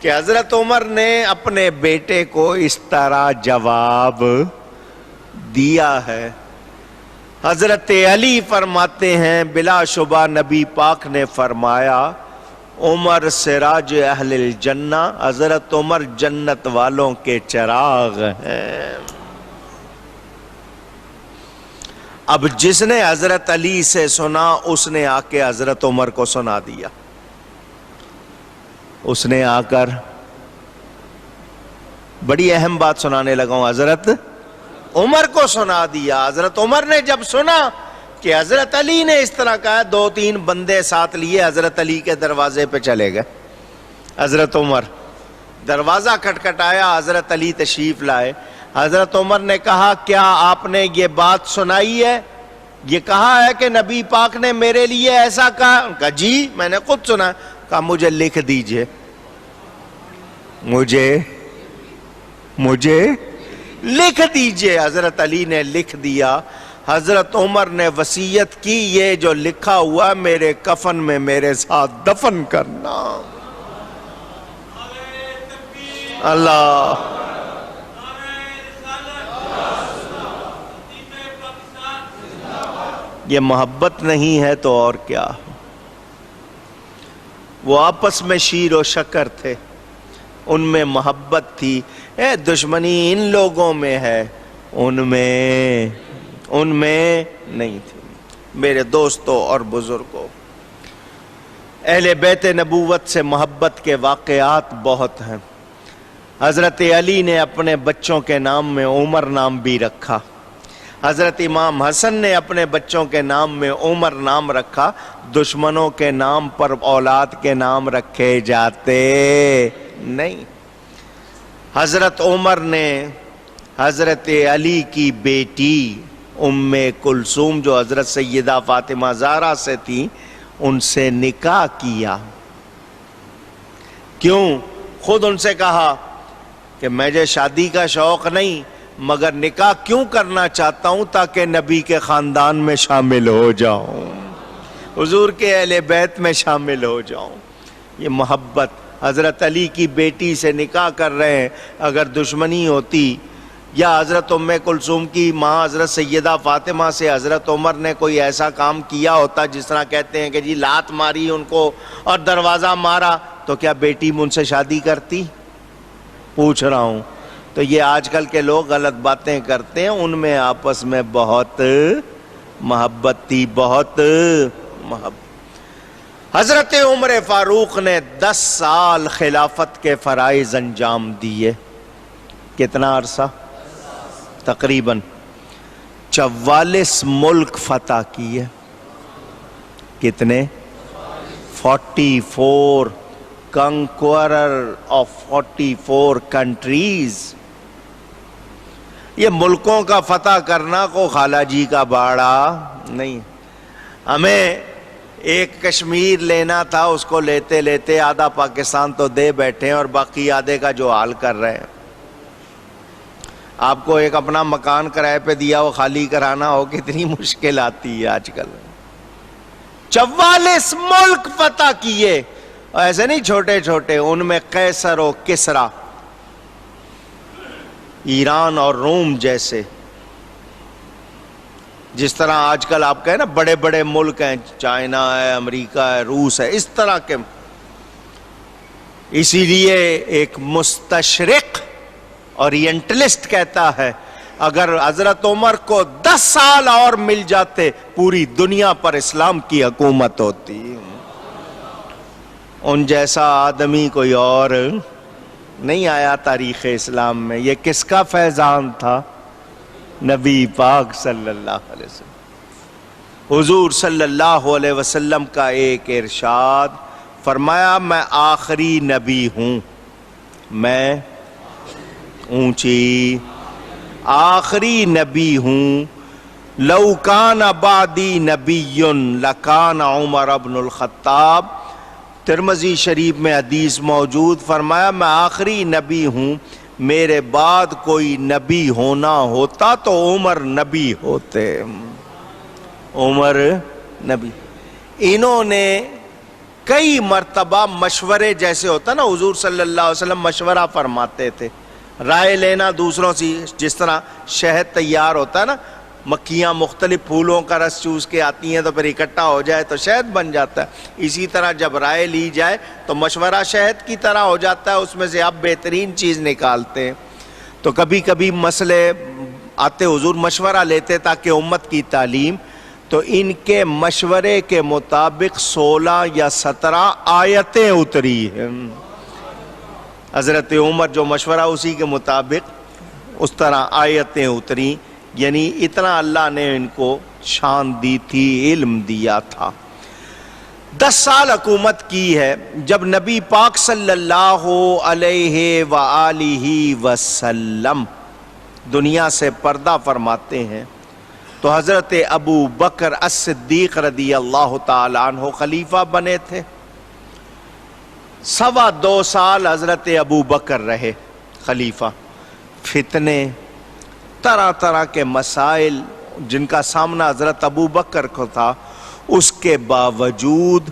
کہ حضرت عمر نے اپنے بیٹے کو اس طرح جواب دیا ہے۔ حضرت علی فرماتے ہیں بلا شبہ نبی پاک نے فرمایا عمر سراج اہل الجنہ، حضرت عمر جنت والوں کے چراغ ہیں۔ اب جس نے حضرت علی سے سنا اس نے آ کے حضرت عمر کو سنا دیا، اس نے آ کر بڑی اہم بات سنانے لگا ہوں، حضرت عمر کو سنا دیا۔ حضرت عمر نے جب سنا کہ حضرت علی نے اس طرح کہا، 2-3 بندے ساتھ لیے حضرت علی کے دروازے پہ چلے گئے۔ حضرت عمر دروازہ کھٹکھٹایا، حضرت علی تشریف لائے۔ حضرت عمر نے کہا کیا آپ نے یہ بات سنائی ہے؟ یہ کہا ہے کہ نبی پاک نے میرے لیے ایسا کہا؟ کہا جی میں نے خود سنا. کہا مجھے لکھ دیجئے. مجھے لکھ دیجئے. حضرت علی نے لکھ دیا. حضرت عمر نے وصیت کی یہ جو لکھا ہوا میرے کفن میں میرے ساتھ دفن کرنا. اللہ یہ محبت نہیں ہے تو اور کیا. وہ آپس میں شیر و شکر تھے, ان میں محبت تھی. دشمنی ان لوگوں میں ہے, ان میں نہیں تھی. میرے دوستوں اور بزرگوں, اہل بیت نبوت سے محبت کے واقعات بہت ہیں. حضرت علی نے اپنے بچوں کے نام میں عمر نام بھی رکھا. حضرت امام حسن نے اپنے بچوں کے نام میں عمر نام رکھا. دشمنوں کے نام پر اولاد کے نام رکھے جاتے نہیں. حضرت عمر نے حضرت علی کی بیٹی ام کلثوم جو حضرت سیدہ فاطمہ زہرا سے تھی ان سے نکاح کیا. کیوں؟ خود ان سے کہا کہ مجھے شادی کا شوق نہیں مگر نکاح کیوں کرنا چاہتا ہوں تاکہ نبی کے خاندان میں شامل ہو جاؤں, حضور کے اہل بیت میں شامل ہو جاؤں. یہ محبت. حضرت علی کی بیٹی سے نکاح کر رہے ہیں, اگر دشمنی ہوتی یا حضرت ام کلثوم کی ماں حضرت سیدہ فاطمہ سے حضرت عمر نے کوئی ایسا کام کیا ہوتا جس طرح کہتے ہیں کہ جی لات ماری ان کو اور دروازہ مارا, تو کیا بیٹی ان سے شادی کرتی؟ پوچھ رہا ہوں. تو یہ آج کل کے لوگ غلط باتیں کرتے ہیں, ان میں آپس میں بہت محبت تھی, بہت محبت. حضرت عمر فاروق نے 10 سال خلافت کے فرائض انجام دیے. کتنا عرصہ؟ تقریباً 44 ملک فتح کیے. کتنے؟ 44. کنکورر آف 44 کنٹریز. یہ ملکوں کا فتح کرنا کو خالہ جی کا باڑا نہیں. ہمیں ایک کشمیر لینا تھا, اس کو لیتے لیتے آدھا پاکستان تو دے بیٹھے اور باقی آدھے کا جو حال کر رہے ہیں. آپ کو ایک اپنا مکان کرائے پہ دیا وہ خالی کرانا ہو کتنی مشکل آتی ہے آج کل. 44 ملک فتح کیے, ایسے نہیں چھوٹے چھوٹے, ان میں قیصر و کسرا, ایران اور روم جیسے. جس طرح آج کل آپ کہیں نا بڑے بڑے ملک ہیں, چائنا ہے, امریکہ ہے, روس ہے, اس طرح کے. اسی لیے ایک مستشرق اورینٹلسٹ کہتا ہے اگر حضرت عمر کو 10 سال اور مل جاتے پوری دنیا پر اسلام کی حکومت ہوتی. ان جیسا آدمی کوئی اور نہیں آیا تاریخ اسلام میں. یہ کس کا فیضان تھا؟ نبی پاک صلی اللہ علیہ وسلم. حضور صلی اللہ علیہ وسلم کا ایک ارشاد, فرمایا میں آخری نبی ہوں, میں اونچی آخری نبی ہوں. لو کان بعدی نبی لکان عمر بن الخطاب. ترمذی شریف میں حدیث موجود, فرمایا میں آخری نبی ہوں, میرے بعد کوئی نبی ہونا ہوتا تو عمر نبی ہوتے. عمر نبی. انہوں نے کئی مرتبہ مشورے, جیسے ہوتا نا حضور صلی اللہ علیہ وسلم مشورہ فرماتے تھے, رائے لینا دوسروں سے. جس طرح شہد تیار ہوتا ہے نا, مکھیاں مختلف پھولوں کا رس چوس کے آتی ہیں تو پھر اکٹھا ہو جائے تو شہد بن جاتا ہے. اسی طرح جب رائے لی جائے تو مشورہ شہد کی طرح ہو جاتا ہے, اس میں سے آپ بہترین چیز نکالتے ہیں. تو کبھی کبھی مسئلے آتے, حضور مشورہ لیتے تاکہ امت کی تعلیم. تو ان کے مشورے کے مطابق 16 یا 17 آیتیں اتری ہیں. حضرت عمر جو مشورہ اسی کے مطابق اس طرح آیتیں اتری. یعنی اتنا اللہ نے ان کو شان دی تھی, علم دیا تھا. 10 سال حکومت کی ہے. جب نبی پاک صلی اللہ علیہ وآلہ وسلم دنیا سے پردہ فرماتے ہیں تو حضرت ابو بکر الصدیق رضی اللہ تعالیٰ عنہ خلیفہ بنے تھے۔ 2.25 سال حضرت ابو بکر رہے خلیفہ۔ فتنے، طرح طرح کے مسائل جن کا سامنا حضرت ابو بکر کو تھا، اس کے باوجود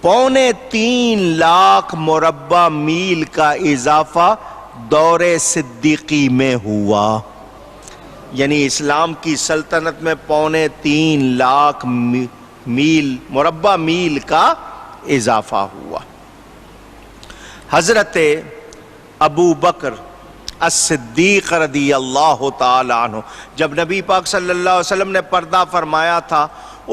3.25 لاکھ مربع میل کا اضافہ دور صدیقی میں ہوا، یعنی اسلام کی سلطنت میں 3.25 لاکھ مربع میل کا اضافہ ہوا۔ حضرت ابو بکر الصدیق رضی اللہ تعالی عنہ جب نبی پاک صلی اللہ علیہ وسلم نے پردہ فرمایا تھا،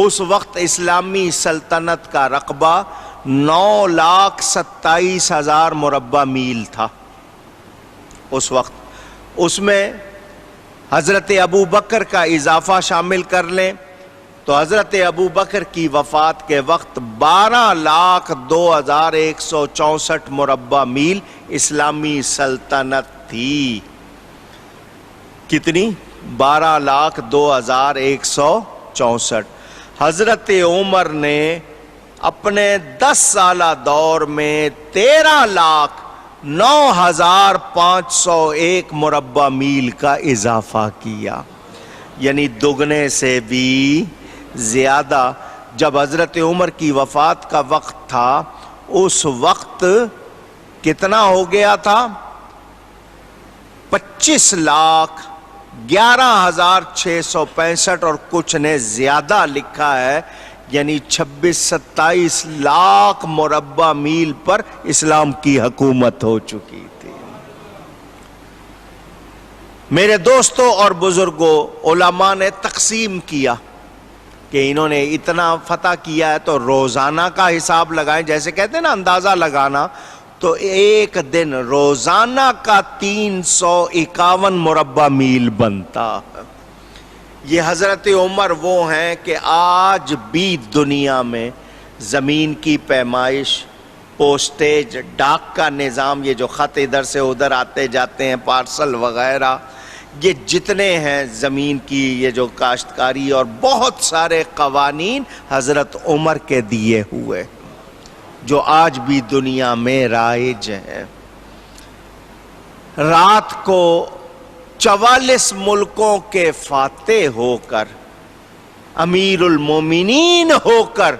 اس وقت اسلامی سلطنت کا رقبہ 9,27,000 مربع میل تھا۔ اس وقت اس میں حضرت ابو بکر کا اضافہ شامل کر لیں تو حضرت ابو بکر کی وفات کے وقت 12,02,164 مربع میل اسلامی سلطنت تھی۔ کتنی؟ 12,02,164۔ حضرت عمر نے اپنے 10 سالہ دور میں 13,09,501 مربع میل کا اضافہ کیا، یعنی دگنے سے بھی زیادہ۔ جب حضرت عمر کی وفات کا وقت تھا، اس وقت کتنا ہو گیا تھا؟ 25,11,665، اور کچھ نے زیادہ لکھا ہے، یعنی 26-27 لاکھ مربع میل پر اسلام کی حکومت ہو چکی تھی۔ میرے دوستوں اور بزرگوں، علماء نے تقسیم کیا کہ انہوں نے اتنا فتح کیا ہے تو روزانہ کا حساب لگائیں، جیسے کہتے ہیں نا اندازہ لگانا، تو ایک دن روزانہ کا 351 مربع میل بنتا۔ یہ حضرت عمر وہ ہیں کہ آج بھی دنیا میں زمین کی پیمائش، پوسٹیج، ڈاک کا نظام، یہ جو خط ادھر سے ادھر آتے جاتے ہیں، پارسل وغیرہ، یہ جتنے ہیں زمین کی، یہ جو کاشتکاری اور بہت سارے قوانین حضرت عمر کے دیے ہوئے جو آج بھی دنیا میں رائج ہیں۔ رات کو 44 ملکوں کے فاتح ہو کر، امیر المومنین ہو کر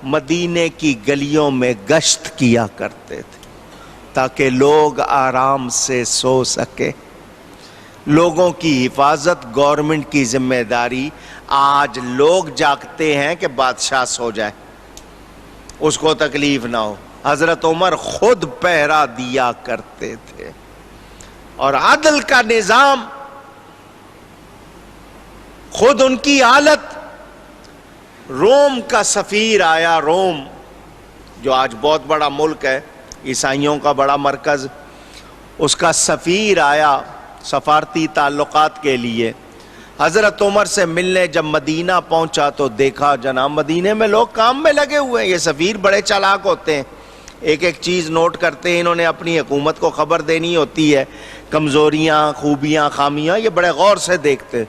مدینے کی گلیوں میں گشت کیا کرتے تھے تاکہ لوگ آرام سے سو سکے۔ لوگوں کی حفاظت گورنمنٹ کی ذمہ داری۔ آج لوگ جاگتے ہیں کہ بادشاہ سو جائے، اس کو تکلیف نہ ہو۔ حضرت عمر خود پہرا دیا کرتے تھے، اور عدل کا نظام خود ان کی حالت۔ روم کا سفیر آیا، روم جو آج بہت بڑا ملک ہے، عیسائیوں کا بڑا مرکز، اس کا سفیر آیا سفارتی تعلقات کے لیے۔ حضرت عمر سے ملنے جب مدینہ پہنچا تو دیکھا جناب مدینے میں لوگ کام میں لگے ہوئے ہیں۔ یہ سفیر بڑے چالاک ہوتے ہیں، ایک ایک چیز نوٹ کرتے ہیں، انہوں نے اپنی حکومت کو خبر دینی ہوتی ہے، کمزوریاں، خوبیاں، خامیاں، یہ بڑے غور سے دیکھتے ہیں۔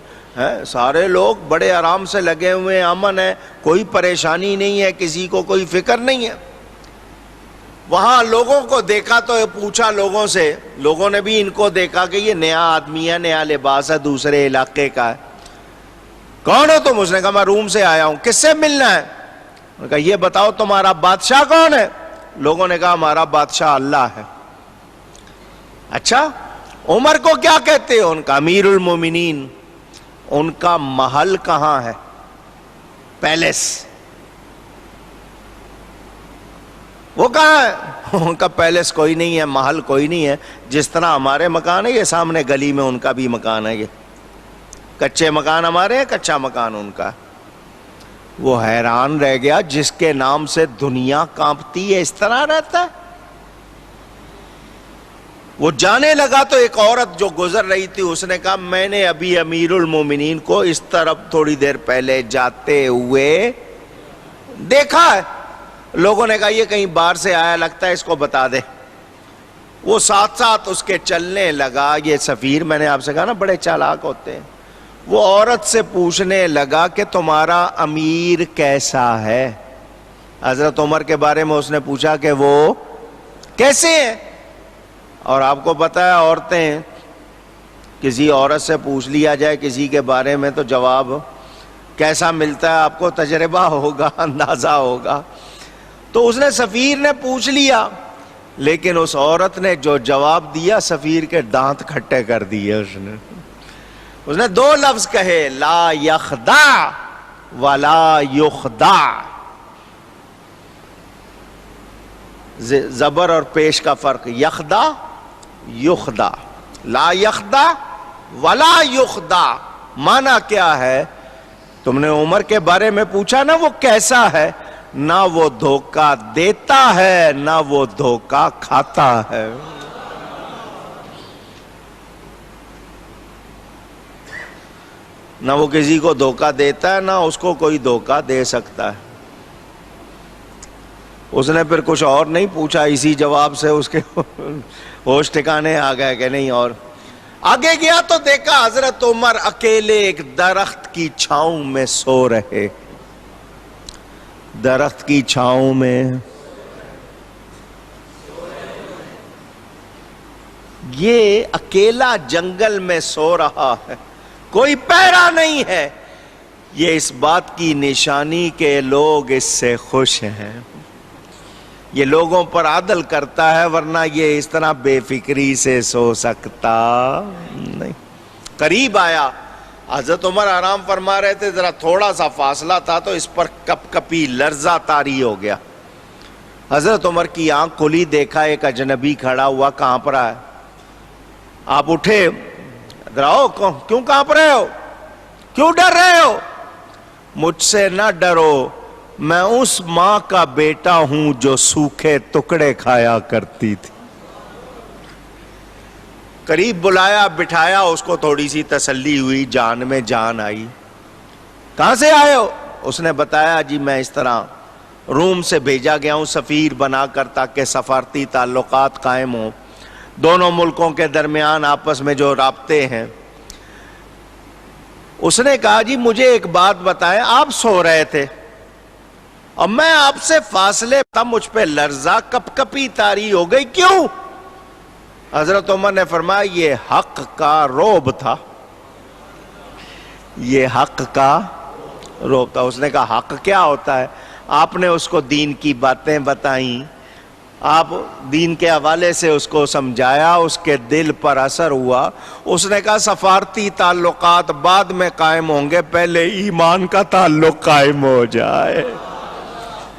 سارے لوگ بڑے آرام سے لگے ہوئے ہیں، امن ہے، کوئی پریشانی نہیں ہے، کسی کو کوئی فکر نہیں ہے۔ وہاں لوگوں کو دیکھا تو پوچھا لوگوں سے، لوگوں نے بھی ان کو دیکھا کہ یہ نیا آدمی ہے، نیا لباس ہے، دوسرے علاقے کا ہے۔ کون ہو تم؟ اس نے کہا میں روم سے آیا ہوں۔ کس سے ملنا ہے؟ انہوں نے کہا یہ بتاؤ تمہارا بادشاہ کون ہے؟ لوگوں نے کہا ہمارا بادشاہ اللہ ہے۔ اچھا، عمر کو کیا کہتے ہیں؟ ان کا امیر المومنین۔ ان کا محل کہاں ہے؟ پیلس۔ وہ کہاں ہے؟ ان کا پیلس کوئی نہیں ہے، محل کوئی نہیں ہے۔ جس طرح ہمارے مکان ہے، یہ سامنے گلی میں ان کا بھی مکان ہے، یہ کچے مکان ہمارے ہیں، کچا مکان ان کا۔ وہ حیران رہ گیا، جس کے نام سے دنیا کانپتی ہے اس طرح رہتا ہے؟ وہ جانے لگا تو ایک عورت جو گزر رہی تھی اس نے کہا میں نے ابھی امیر المومنین کو اس طرف تھوڑی دیر پہلے جاتے ہوئے دیکھا ہے۔ لوگوں نے کہا یہ کہیں باہر سے آیا لگتا ہے، اس کو بتا دے۔ وہ ساتھ ساتھ اس کے چلنے لگا. یہ سفیر میں نے آپ سے کہا نا بڑے چالاک ہوتے ہیں. وہ عورت سے پوچھنے لگا کہ تمہارا امیر کیسا ہے. حضرت عمر کے بارے میں اس نے پوچھا کہ وہ کیسے ہیں. اور آپ کو پتہ ہے عورتیں, کسی عورت سے پوچھ لیا جائے کسی کے بارے میں تو جواب کیسا ملتا ہے آپ کو تجربہ ہوگا, اندازہ ہوگا. تو اس نے سفیر نے پوچھ لیا, لیکن اس عورت نے جو جواب دیا سفیر کے دانت کھٹے کر دیے. اس نے دو لفظ کہے, لا یخدع ولا یخدع. زبر اور پیش کا فرق, یخدع یخدع. لا یخدع ولا یخدع معنی کیا ہے؟ تم نے عمر کے بارے میں پوچھا نا وہ کیسا ہے, نہ وہ دھوکہ دیتا ہے نہ وہ دھوکہ کھاتا ہے. نہ وہ کسی کو دھوکہ دیتا ہے نہ اس کو کوئی دھوکہ دے سکتا ہے. اس نے پھر کچھ اور نہیں پوچھا, اسی جواب سے اس کے ہوش ٹھکانے آ گئے کہ نہیں. اور آگے گیا تو دیکھا حضرت عمر اکیلے ایک درخت کی چھاؤں میں سو رہے. درخت کی چھاؤں میں یہ اکیلا جنگل میں سو رہا ہے, کوئی پہرا نہیں ہے. یہ اس بات کی نشانی کہ لوگ اس سے خوش ہیں. یہ لوگوں پر عدل کرتا ہے, ورنہ یہ اس طرح بے فکری سے سو سکتا نہیں. قریب آیا, حضرت عمر آرام فرما رہے تھے, ذرا تھوڑا سا فاصلہ تھا تو اس پر کپ کپی لرزہ طاری ہو گیا. حضرت عمر کی آنکھ کھلی, دیکھا ایک اجنبی کھڑا ہوا کانپ رہا ہے. آپ اٹھے, ادھر آؤ, کیوں کانپ رہے ہو, کیوں ڈر رہے ہو؟ مجھ سے نہ ڈرو, میں اس ماں کا بیٹا ہوں جو سوکھے ٹکڑے کھایا کرتی تھی. قریب بلایا, بٹھایا, اس کو تھوڑی سی تسلی ہوئی, جان میں جان آئی. کہاں سے آئے ہو؟ اس نے بتایا, جی میں اس طرح روم سے بھیجا گیا ہوں سفیر بنا کر تاکہ سفارتی تعلقات قائم ہوں, دونوں ملکوں کے درمیان آپس میں جو رابطے ہیں. اس نے کہا, جی مجھے ایک بات بتائیں, آپ سو رہے تھے اور میں آپ سے فاصلے تھا, مجھ پہ لرزہ کپ کپی طاری ہو گئی, کیوں؟ حضرت عمر نے فرمایا, یہ حق کا روب تھا, یہ حق کا روب تھا. اس نے کہا, حق کیا ہوتا ہے؟ آپ نے اس کو دین کی باتیں بتائیں, آپ دین کے حوالے سے اس کو سمجھایا, اس کے دل پر اثر ہوا. اس نے کہا, سفارتی تعلقات بعد میں قائم ہوں گے, پہلے ایمان کا تعلق قائم ہو جائے.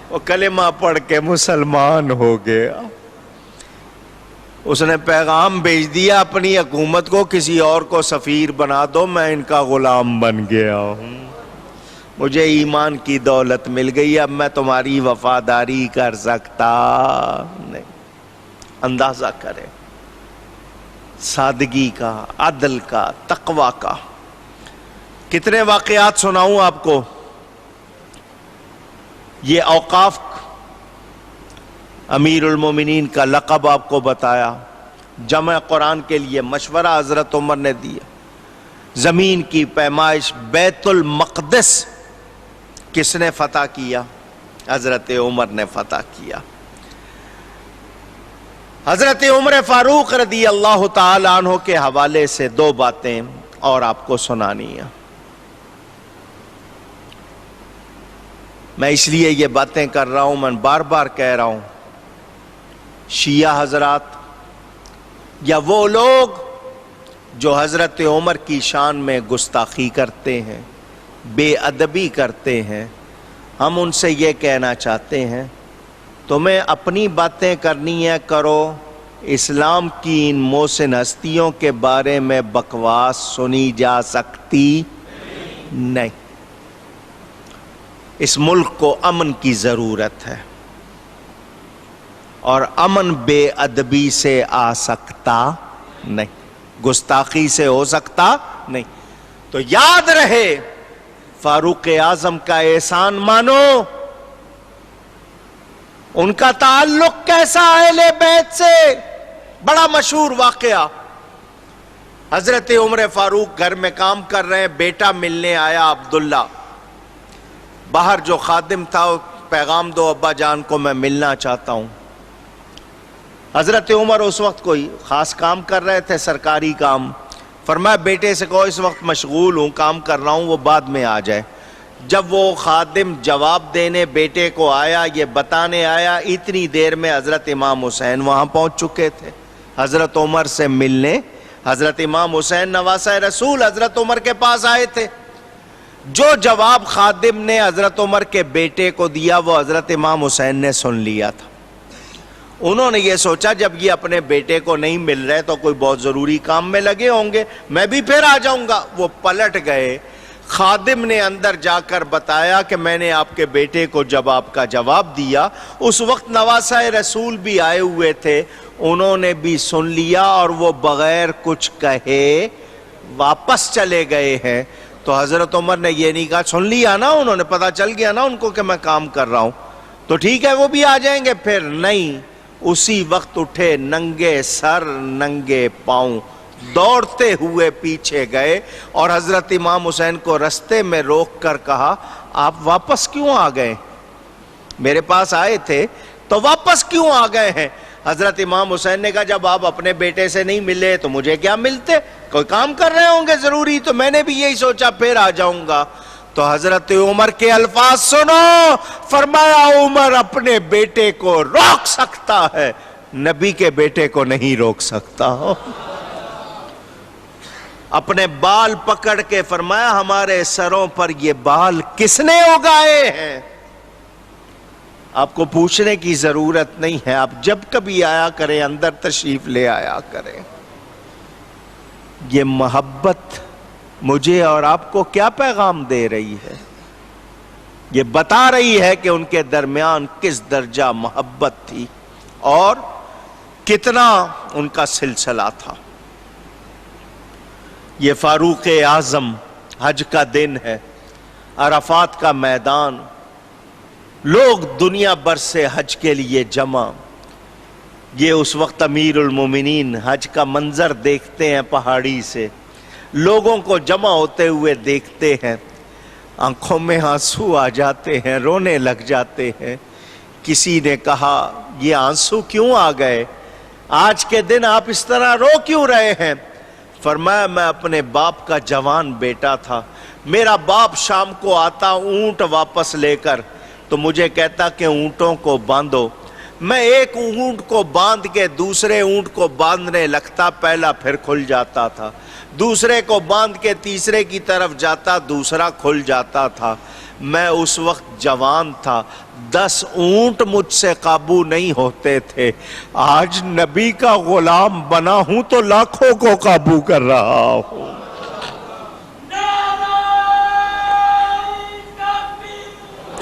وہ کلمہ پڑھ کے مسلمان ہو گیا. اس نے پیغام بھیج دیا اپنی حکومت کو, کسی اور کو سفیر بنا دو, میں ان کا غلام بن گیا ہوں, مجھے ایمان کی دولت مل گئی, اب میں تمہاری وفاداری کر سکتا نہیں. اندازہ کرے سادگی کا, عدل کا, تقوی کا. کتنے واقعات سناؤں آپ کو. یہ اوقاف امیر المومنین کا لقب آپ کو بتایا, جمع قرآن کے لیے مشورہ حضرت عمر نے دیا. زمین کی پیمائش, بیت المقدس کس نے فتح کیا؟ حضرت عمر نے فتح کیا. حضرت عمر فاروق رضی اللہ تعالی عنہ کے حوالے سے دو باتیں اور آپ کو سنانی ہیں. میں اس لیے یہ باتیں کر رہا ہوں, میں بار بار کہہ رہا ہوں, شیعہ حضرات یا وہ لوگ جو حضرت عمر کی شان میں گستاخی کرتے ہیں, بے ادبی کرتے ہیں, ہم ان سے یہ کہنا چاہتے ہیں, تمہیں اپنی باتیں کرنی ہے کرو, اسلام کی ان محسن ہستیوں کے بارے میں بکواس سنی جا سکتی نہیں. اس ملک کو امن کی ضرورت ہے, اور امن بے ادبی سے آ سکتا نہیں, گستاخی سے ہو سکتا نہیں. تو یاد رہے, فاروق اعظم کا احسان مانو, ان کا تعلق کیسا اہل بیت سے, بڑا مشہور واقعہ، حضرت عمر فاروق گھر میں کام کر رہے ہیں، بیٹا ملنے آیا عبداللہ، باہر جو خادم تھا پیغام دو ابا جان کو میں ملنا چاہتا ہوں۔ حضرت عمر اس وقت کوئی خاص کام کر رہے تھے، سرکاری کام، فرمایا بیٹے سے کہو اس وقت مشغول ہوں، کام کر رہا ہوں، وہ بعد میں آ جائے۔ جب وہ خادم جواب دینے بیٹے کو آیا، یہ بتانے آیا، اتنی دیر میں حضرت امام حسین وہاں پہنچ چکے تھے حضرت عمر سے ملنے۔ حضرت امام حسین نواسہ رسول حضرت عمر کے پاس آئے تھے۔ جو جواب خادم نے حضرت عمر کے بیٹے کو دیا وہ حضرت امام حسین نے سن لیا تھا۔ انہوں نے یہ سوچا جب یہ اپنے بیٹے کو نہیں مل رہے تو کوئی بہت ضروری کام میں لگے ہوں گے، میں بھی پھر آ جاؤں گا۔ وہ پلٹ گئے، خادم نے اندر جا کر بتایا کہ میں نے آپ کے بیٹے کو جب آپ کا جواب دیا اس وقت نواسہ رسول بھی آئے ہوئے تھے، انہوں نے بھی سن لیا اور وہ بغیر کچھ کہے واپس چلے گئے ہیں۔ تو حضرت عمر نے یہ نہیں کہا، سن لیا نا انہوں نے، پتا چل گیا نا ان کو کہ میں کام کر رہا ہوں تو ٹھیک ہے وہ بھی آ جائیں گے، پھر نہیں، اسی وقت اٹھے، ننگے سر ننگے پاؤں دوڑتے ہوئے پیچھے گئے اور حضرت امام حسین کو رستے میں روک کر کہا آپ واپس کیوں آ گئے؟ میرے پاس آئے تھے تو واپس کیوں آ گئے ہیں؟ حضرت امام حسین نے کہا جب آپ اپنے بیٹے سے نہیں ملے تو مجھے کیا ملتے، کوئی کام کر رہے ہوں گے ضروری، تو میں نے بھی یہی سوچا پھر آ جاؤں گا۔ تو حضرت عمر کے الفاظ سنو، فرمایا عمر اپنے بیٹے کو روک سکتا ہے، نبی کے بیٹے کو نہیں روک سکتا۔ اپنے بال پکڑ کے فرمایا ہمارے سروں پر یہ بال کس نے اگائے ہیں؟ آپ کو پوچھنے کی ضرورت نہیں ہے، آپ جب کبھی آیا کریں اندر تشریف لے آیا کریں۔ یہ محبت مجھے اور آپ کو کیا پیغام دے رہی ہے؟ یہ بتا رہی ہے کہ ان کے درمیان کس درجہ محبت تھی اور کتنا ان کا سلسلہ تھا۔ یہ فاروق اعظم، حج کا دن ہے، عرفات کا میدان، لوگ دنیا بھر سے حج کے لیے جمع۔ یہ اس وقت امیر المومنین حج کا منظر دیکھتے ہیں، پہاڑی سے لوگوں کو جمع ہوتے ہوئے دیکھتے ہیں، آنکھوں میں آنسو آ جاتے ہیں، رونے لگ جاتے ہیں۔ کسی نے کہا یہ آنسو کیوں آ گئے؟ آج کے دن آپ اس طرح رو کیوں رہے ہیں؟ فرمایا میں اپنے باپ کا جوان بیٹا تھا، میرا باپ شام کو آتا اونٹ واپس لے کر تو مجھے کہتا کہ اونٹوں کو باندھو، میں ایک اونٹ کو باندھ کے دوسرے اونٹ کو باندھنے لگتا، پہلا پھر کھل جاتا تھا، دوسرے کو باندھ کے تیسرے کی طرف جاتا، دوسرا کھل جاتا تھا۔ میں اس وقت جوان تھا، 10 اونٹ مجھ سے قابو نہیں ہوتے تھے، آج نبی کا غلام بنا ہوں تو لاکھوں کو قابو کر رہا ہوں۔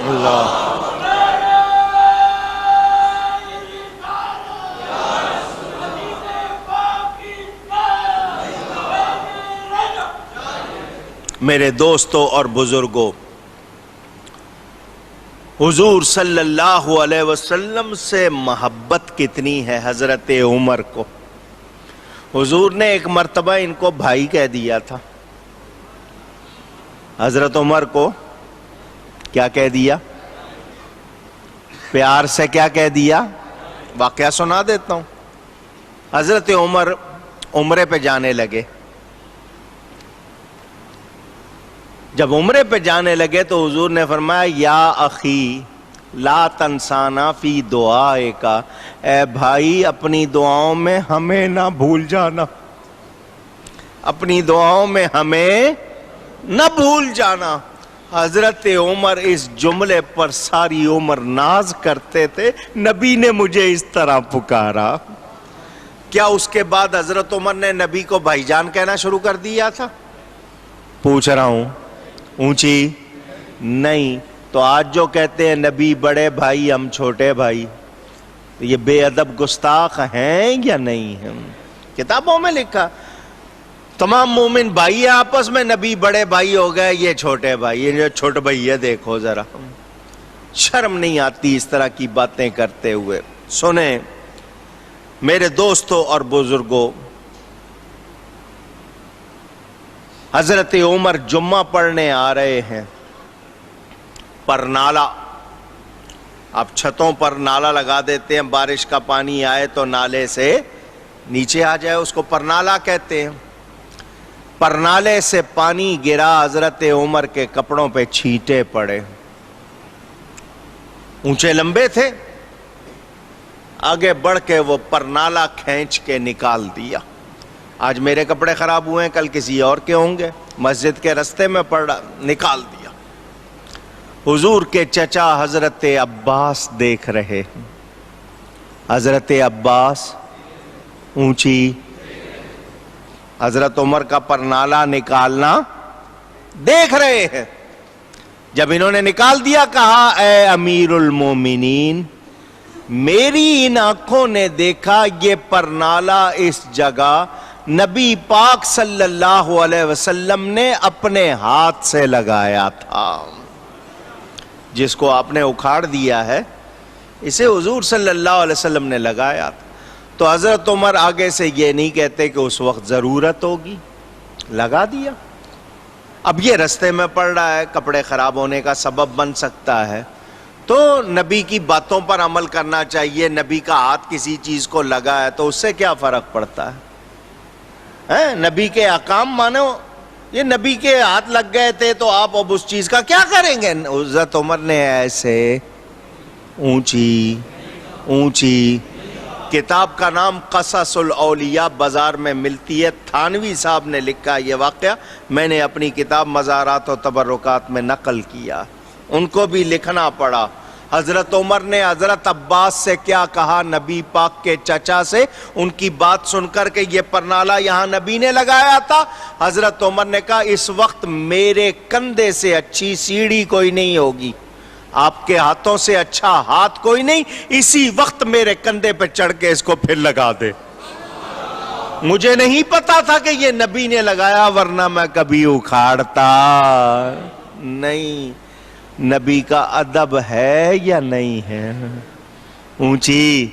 اللہ میرے دوستوں اور بزرگوں، حضور صلی اللہ علیہ وسلم سے محبت کتنی ہے حضرت عمر کو۔ حضور نے ایک مرتبہ ان کو بھائی کہہ دیا تھا، حضرت عمر کو کیا کہہ دیا؟ پیار سے کیا کہہ دیا؟ واقعہ سنا دیتا ہوں۔ حضرت عمر عمرے پہ جانے لگے، جب عمرے پہ جانے لگے تو حضور نے فرمایا یا اخی لا تنسانا فی دعائک، اے بھائی اپنی دعاؤں میں ہمیں نہ بھول جانا، اپنی دعاؤں میں ہمیں نہ بھول جانا۔ حضرت عمر اس جملے پر ساری عمر ناز کرتے تھے، نبی نے مجھے اس طرح پکارا۔ کیا اس کے بعد حضرت عمر نے نبی کو بھائی جان کہنا شروع کر دیا تھا؟ پوچھ رہا ہوں، اونچی نہیں۔ تو آج جو کہتے ہیں نبی بڑے بھائی ہم چھوٹے بھائی، یہ بے ادب گستاخ ہیں یا نہیں ہیں؟ کتابوں میں لکھا تمام مومن بھائی ہیں آپس میں، نبی بڑے بھائی ہو گئے، یہ چھوٹے بھائی، یہ جو چھوٹے بھائی ہے دیکھو ذرا، شرم نہیں آتی اس طرح کی باتیں کرتے ہوئے؟ سنیں، میرے دوستوں اور بزرگوں، حضرت عمر جمعہ پڑھنے آ رہے ہیں، پر نالا، آپ چھتوں پر نالا لگا دیتے ہیں، بارش کا پانی آئے تو نالے سے نیچے آ جائے، اس کو پرنالا کہتے ہیں۔ پرنالے سے پانی گرا، حضرت عمر کے کپڑوں پہ چھینٹے پڑے، اونچے لمبے تھے، آگے بڑھ کے وہ پرنالا کھینچ کے نکال دیا۔ آج میرے کپڑے خراب ہوئے ہیں، کل کسی اور کے ہوں گے، مسجد کے رستے میں پڑا، نکال دیا۔ حضور کے چچا حضرت عباس دیکھ رہے ہیں، حضرت عباس اونچی، حضرت عمر کا پرنالا نکالنا دیکھ رہے ہیں۔ جب انہوں نے نکال دیا، کہا اے امیر المومنین، میری ان آنکھوں نے دیکھا یہ پرنالا اس جگہ نبی پاک صلی اللہ علیہ وسلم نے اپنے ہاتھ سے لگایا تھا، جس کو آپ نے اکھاڑ دیا ہے اسے حضور صلی اللہ علیہ وسلم نے لگایا تھا۔ تو حضرت عمر آگے سے یہ نہیں کہتے کہ اس وقت ضرورت ہوگی، لگا دیا۔ اب یہ رستے میں پڑ رہا ہے، کپڑے خراب ہونے کا سبب بن سکتا ہے، تو نبی کی باتوں پر عمل کرنا چاہیے۔ نبی کا ہاتھ کسی چیز کو لگا ہے تو اس سے کیا فرق پڑتا ہے؟ نبی کے احکام مانو، یہ نبی کے ہاتھ لگ گئے تھے تو آپ اب اس چیز کا کیا کریں گے؟ حضرت عمر نے ایسے اونچی اونچی، کتاب کا نام قصص الاولیاء بازار میں ملتی ہے، تھانوی صاحب نے لکھا یہ واقعہ، میں نے اپنی کتاب مزارات و تبرکات میں نقل کیا، ان کو بھی لکھنا پڑا۔ حضرت عمر نے حضرت عباس سے کیا کہا، نبی پاک کے چچا سے، ان کی بات سن کر کے یہ پرنالا یہاں نبی نے لگایا تھا۔ حضرت عمر نے کہا اس وقت میرے کندھے سے اچھی سیڑھی کوئی نہیں ہوگی، آپ کے ہاتھوں سے اچھا ہاتھ کوئی نہیں، اسی وقت میرے کندھے پہ چڑھ کے اس کو پھر لگا دے۔ مجھے نہیں پتا تھا کہ یہ نبی نے لگایا، ورنہ میں کبھی اکھاڑتا نہیں۔ نبی کا ادب ہے یا نہیں ہے؟ اونچی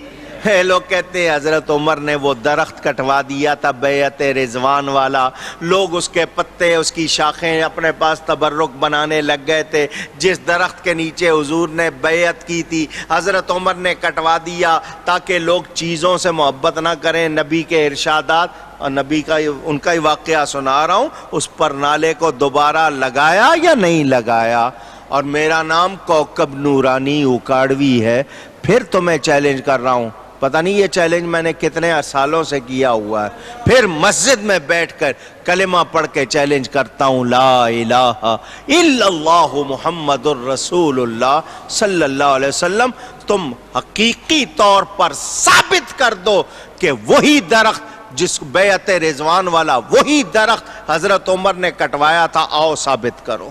لوگ کہتے ہیں حضرت عمر نے وہ درخت کٹوا دیا تھا بیعت رضوان والا، لوگ اس کے پتے، اس کی شاخیں اپنے پاس تبرک بنانے لگ گئے تھے، جس درخت کے نیچے حضور نے بیعت کی تھی حضرت عمر نے کٹوا دیا تاکہ لوگ چیزوں سے محبت نہ کریں۔ نبی کے ارشادات اور نبی کا ان کا ہی واقعہ سنا رہا ہوں، اس پرنالے کو دوبارہ لگایا یا نہیں لگایا؟ اور میرا نام کوکب نورانی اکاڑوی ہے، پھر تو میں چیلنج کر رہا ہوں، پتہ نہیں یہ چیلنج میں نے کتنے سالوں سے کیا ہوا ہے، پھر مسجد میں بیٹھ کر کلمہ پڑھ کے چیلنج کرتا ہوں، لا الہ الا اللہ محمد الرسول اللہ صلی اللہ علیہ وسلم۔ تم حقیقی طور پر ثابت کر دو کہ وہی درخت جس بیعت رضوان والا، وہی درخت حضرت عمر نے کٹوایا تھا، آؤ ثابت کرو،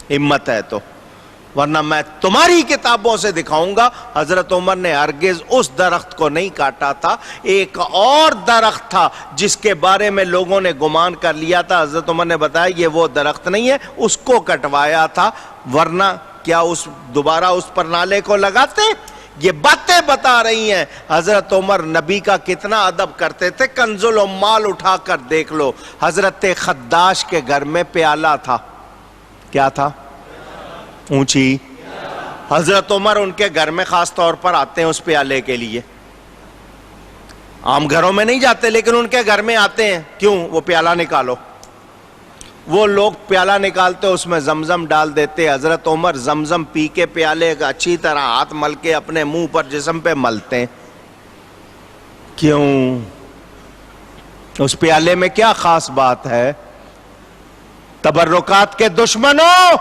ہمت ہے تو، ورنہ میں تمہاری کتابوں سے دکھاؤں گا حضرت عمر نے ہرگز اس درخت کو نہیں کاٹا تھا۔ ایک اور درخت تھا جس کے بارے میں لوگوں نے گمان کر لیا تھا، حضرت عمر نے بتایا یہ وہ درخت نہیں ہے، اس کو کٹوایا تھا، ورنہ کیا اس دوبارہ اس پرنالے کو لگاتے؟ یہ باتیں بتا رہی ہیں حضرت عمر نبی کا کتنا ادب کرتے تھے۔ کنز العمال اٹھا کر دیکھ لو، حضرت خداش کے گھر میں پیالہ تھا، کیا تھا؟ اونچی۔ حضرت عمر ان کے گھر میں خاص طور پر آتے ہیں اس پیالے کے لیے، عام گھروں میں نہیں جاتے لیکن ان کے گھر میں آتے ہیں، کیوں؟ وہ پیالہ نکالو، وہ لوگ پیالہ نکالتے اس میں زمزم ڈال دیتے، حضرت عمر زمزم پی کے پیالے کا اچھی طرح ہاتھ مل کے اپنے منہ پر جسم پہ ملتے ہیں، کیوں؟ اس پیالے میں کیا خاص بات ہے؟ تبرکات کے دشمنوں،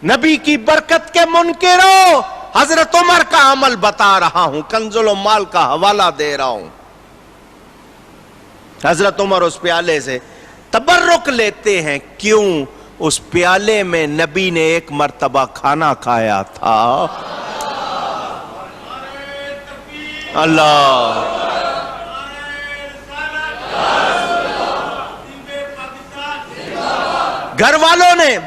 نبی کی برکت کے منکروں، حضرت عمر کا عمل بتا رہا ہوں، کنز العمال کا حوالہ دے رہا ہوں۔ حضرت عمر اس پیالے سے تبرک لیتے ہیں، کیوں؟ اس پیالے میں نبی نے ایک مرتبہ کھانا کھایا تھا۔ اللہ، گھر والوں نے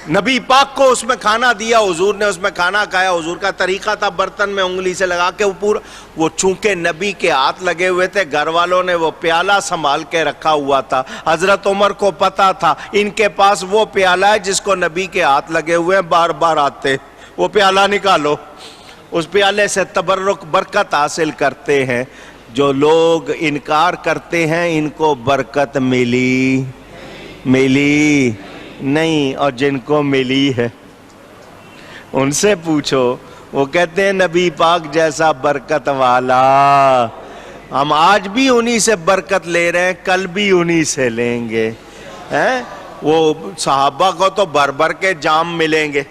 نبی پاک کو اس میں کھانا دیا، حضور نے اس میں کھانا کھایا. حضور کا طریقہ تھا برتن میں انگلی سے لگا کے وہ چونکہ نبی کے ہاتھ لگے ہوئے تھے، گھر والوں نے وہ پیالہ سنبھال کے رکھا ہوا تھا. حضرت عمر کو پتا تھا ان کے پاس وہ پیالہ ہے جس کو نبی کے ہاتھ لگے ہوئے ہیں، بار بار آتے وہ پیالہ نکالو. اس پیالے سے تبرک برکت حاصل کرتے ہیں. جو لوگ انکار کرتے ہیں ان کو برکت ملی نہیں، اور جن کو ملی ہے ان سے پوچھو، وہ کہتے ہیں نبی پاک جیسا برکت والا. ہم آج بھی انہی سے برکت لے رہے ہیں، کل بھی انہی سے لیں گے. وہ صحابہ کو تو بھر بھر کے جام ملیں گے،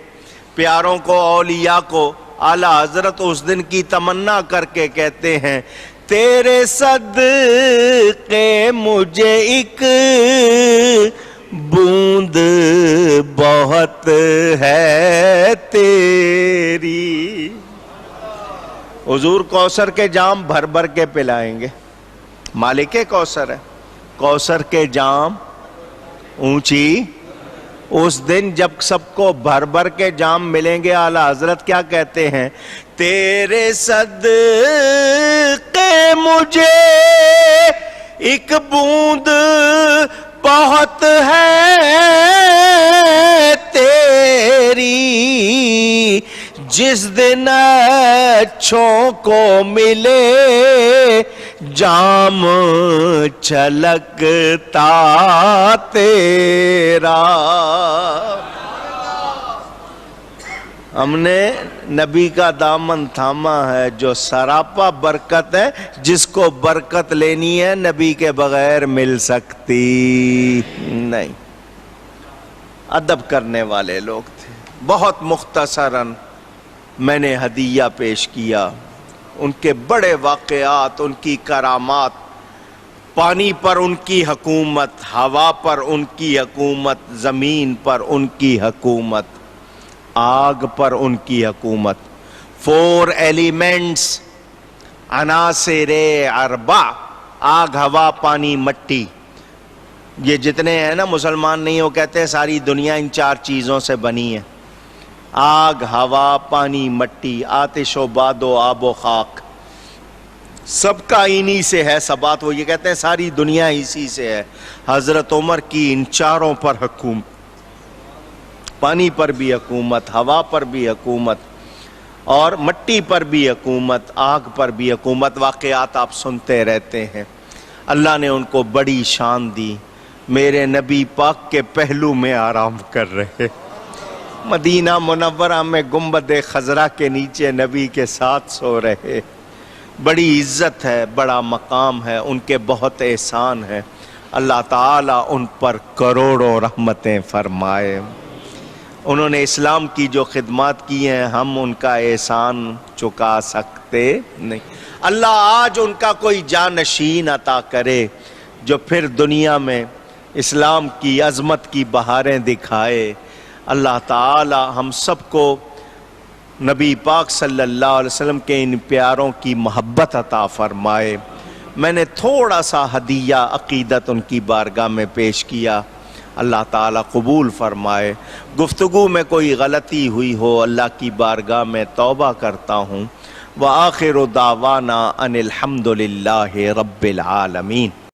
پیاروں کو، اولیاء کو. اعلیٰ حضرت اس دن کی تمنا کر کے کہتے ہیں تیرے صدقے مجھے ایک بوند بہت ہے تیری. حضور کوثر کے جام بھر بھر کے پلائیں گے. مالک کوثر ہے، کوثر کے جام اونچی. اس دن جب سب کو بھر بھر کے جام ملیں گے، اعلیٰ حضرت کیا کہتے ہیں تیرے صدقے مجھے ایک بوند بہت ہے تیری. جس دن اچھوں کو ملے جام چھلکتا تیرا. ہم نے نبی کا دامن تھاما ہے جو سراپا برکت ہے. جس کو برکت لینی ہے نبی کے بغیر مل سکتی نہیں. ادب کرنے والے لوگ تھے. بہت مختصراً میں نے ہدیہ پیش کیا ان کے بڑے واقعات، ان کی کرامات. پانی پر ان کی حکومت، ہوا پر ان کی حکومت، زمین پر ان کی حکومت، آگ پر ان کی حکومت. 4 ایلیمنٹس، عناصر اربع، آگ، ہوا، پانی، مٹی. یہ جتنے ہیں نا مسلمان نہیں، وہ کہتے ہیں ساری دنیا ان 4 چیزوں سے بنی ہے. آگ، ہوا، پانی، مٹی، آتش و باد و آب و خاک، سب کا انہی سے ہے ثبات. وہ یہ کہتے ہیں ساری دنیا اسی سے ہے. حضرت عمر کی ان 4 پر حکومت، پانی پر بھی حکومت، ہوا پر بھی حکومت، اور مٹی پر بھی حکومت، آگ پر بھی حکومت. واقعات آپ سنتے رہتے ہیں. اللہ نے ان کو بڑی شان دی. میرے نبی پاک کے پہلو میں آرام کر رہے، مدینہ منورہ میں گنبد خضرا کے نیچے نبی کے ساتھ سو رہے. بڑی عزت ہے، بڑا مقام ہے، ان کے بہت احسان ہے. اللہ تعالیٰ ان پر کروڑوں رحمتیں فرمائے. انہوں نے اسلام کی جو خدمات کی ہیں ہم ان کا احسان چکا سکتے نہیں. اللہ آج ان کا کوئی جانشین عطا کرے جو پھر دنیا میں اسلام کی عظمت کی بہاریں دکھائے. اللہ تعالی ہم سب کو نبی پاک صلی اللہ علیہ وسلم کے ان پیاروں کی محبت عطا فرمائے. میں نے تھوڑا سا ہدیہ عقیدت ان کی بارگاہ میں پیش کیا، اللہ تعالیٰ قبول فرمائے. گفتگو میں کوئی غلطی ہوئی ہو اللہ کی بارگاہ میں توبہ کرتا ہوں. وآخر دعوانا ان الحمد للہ رب العالمین.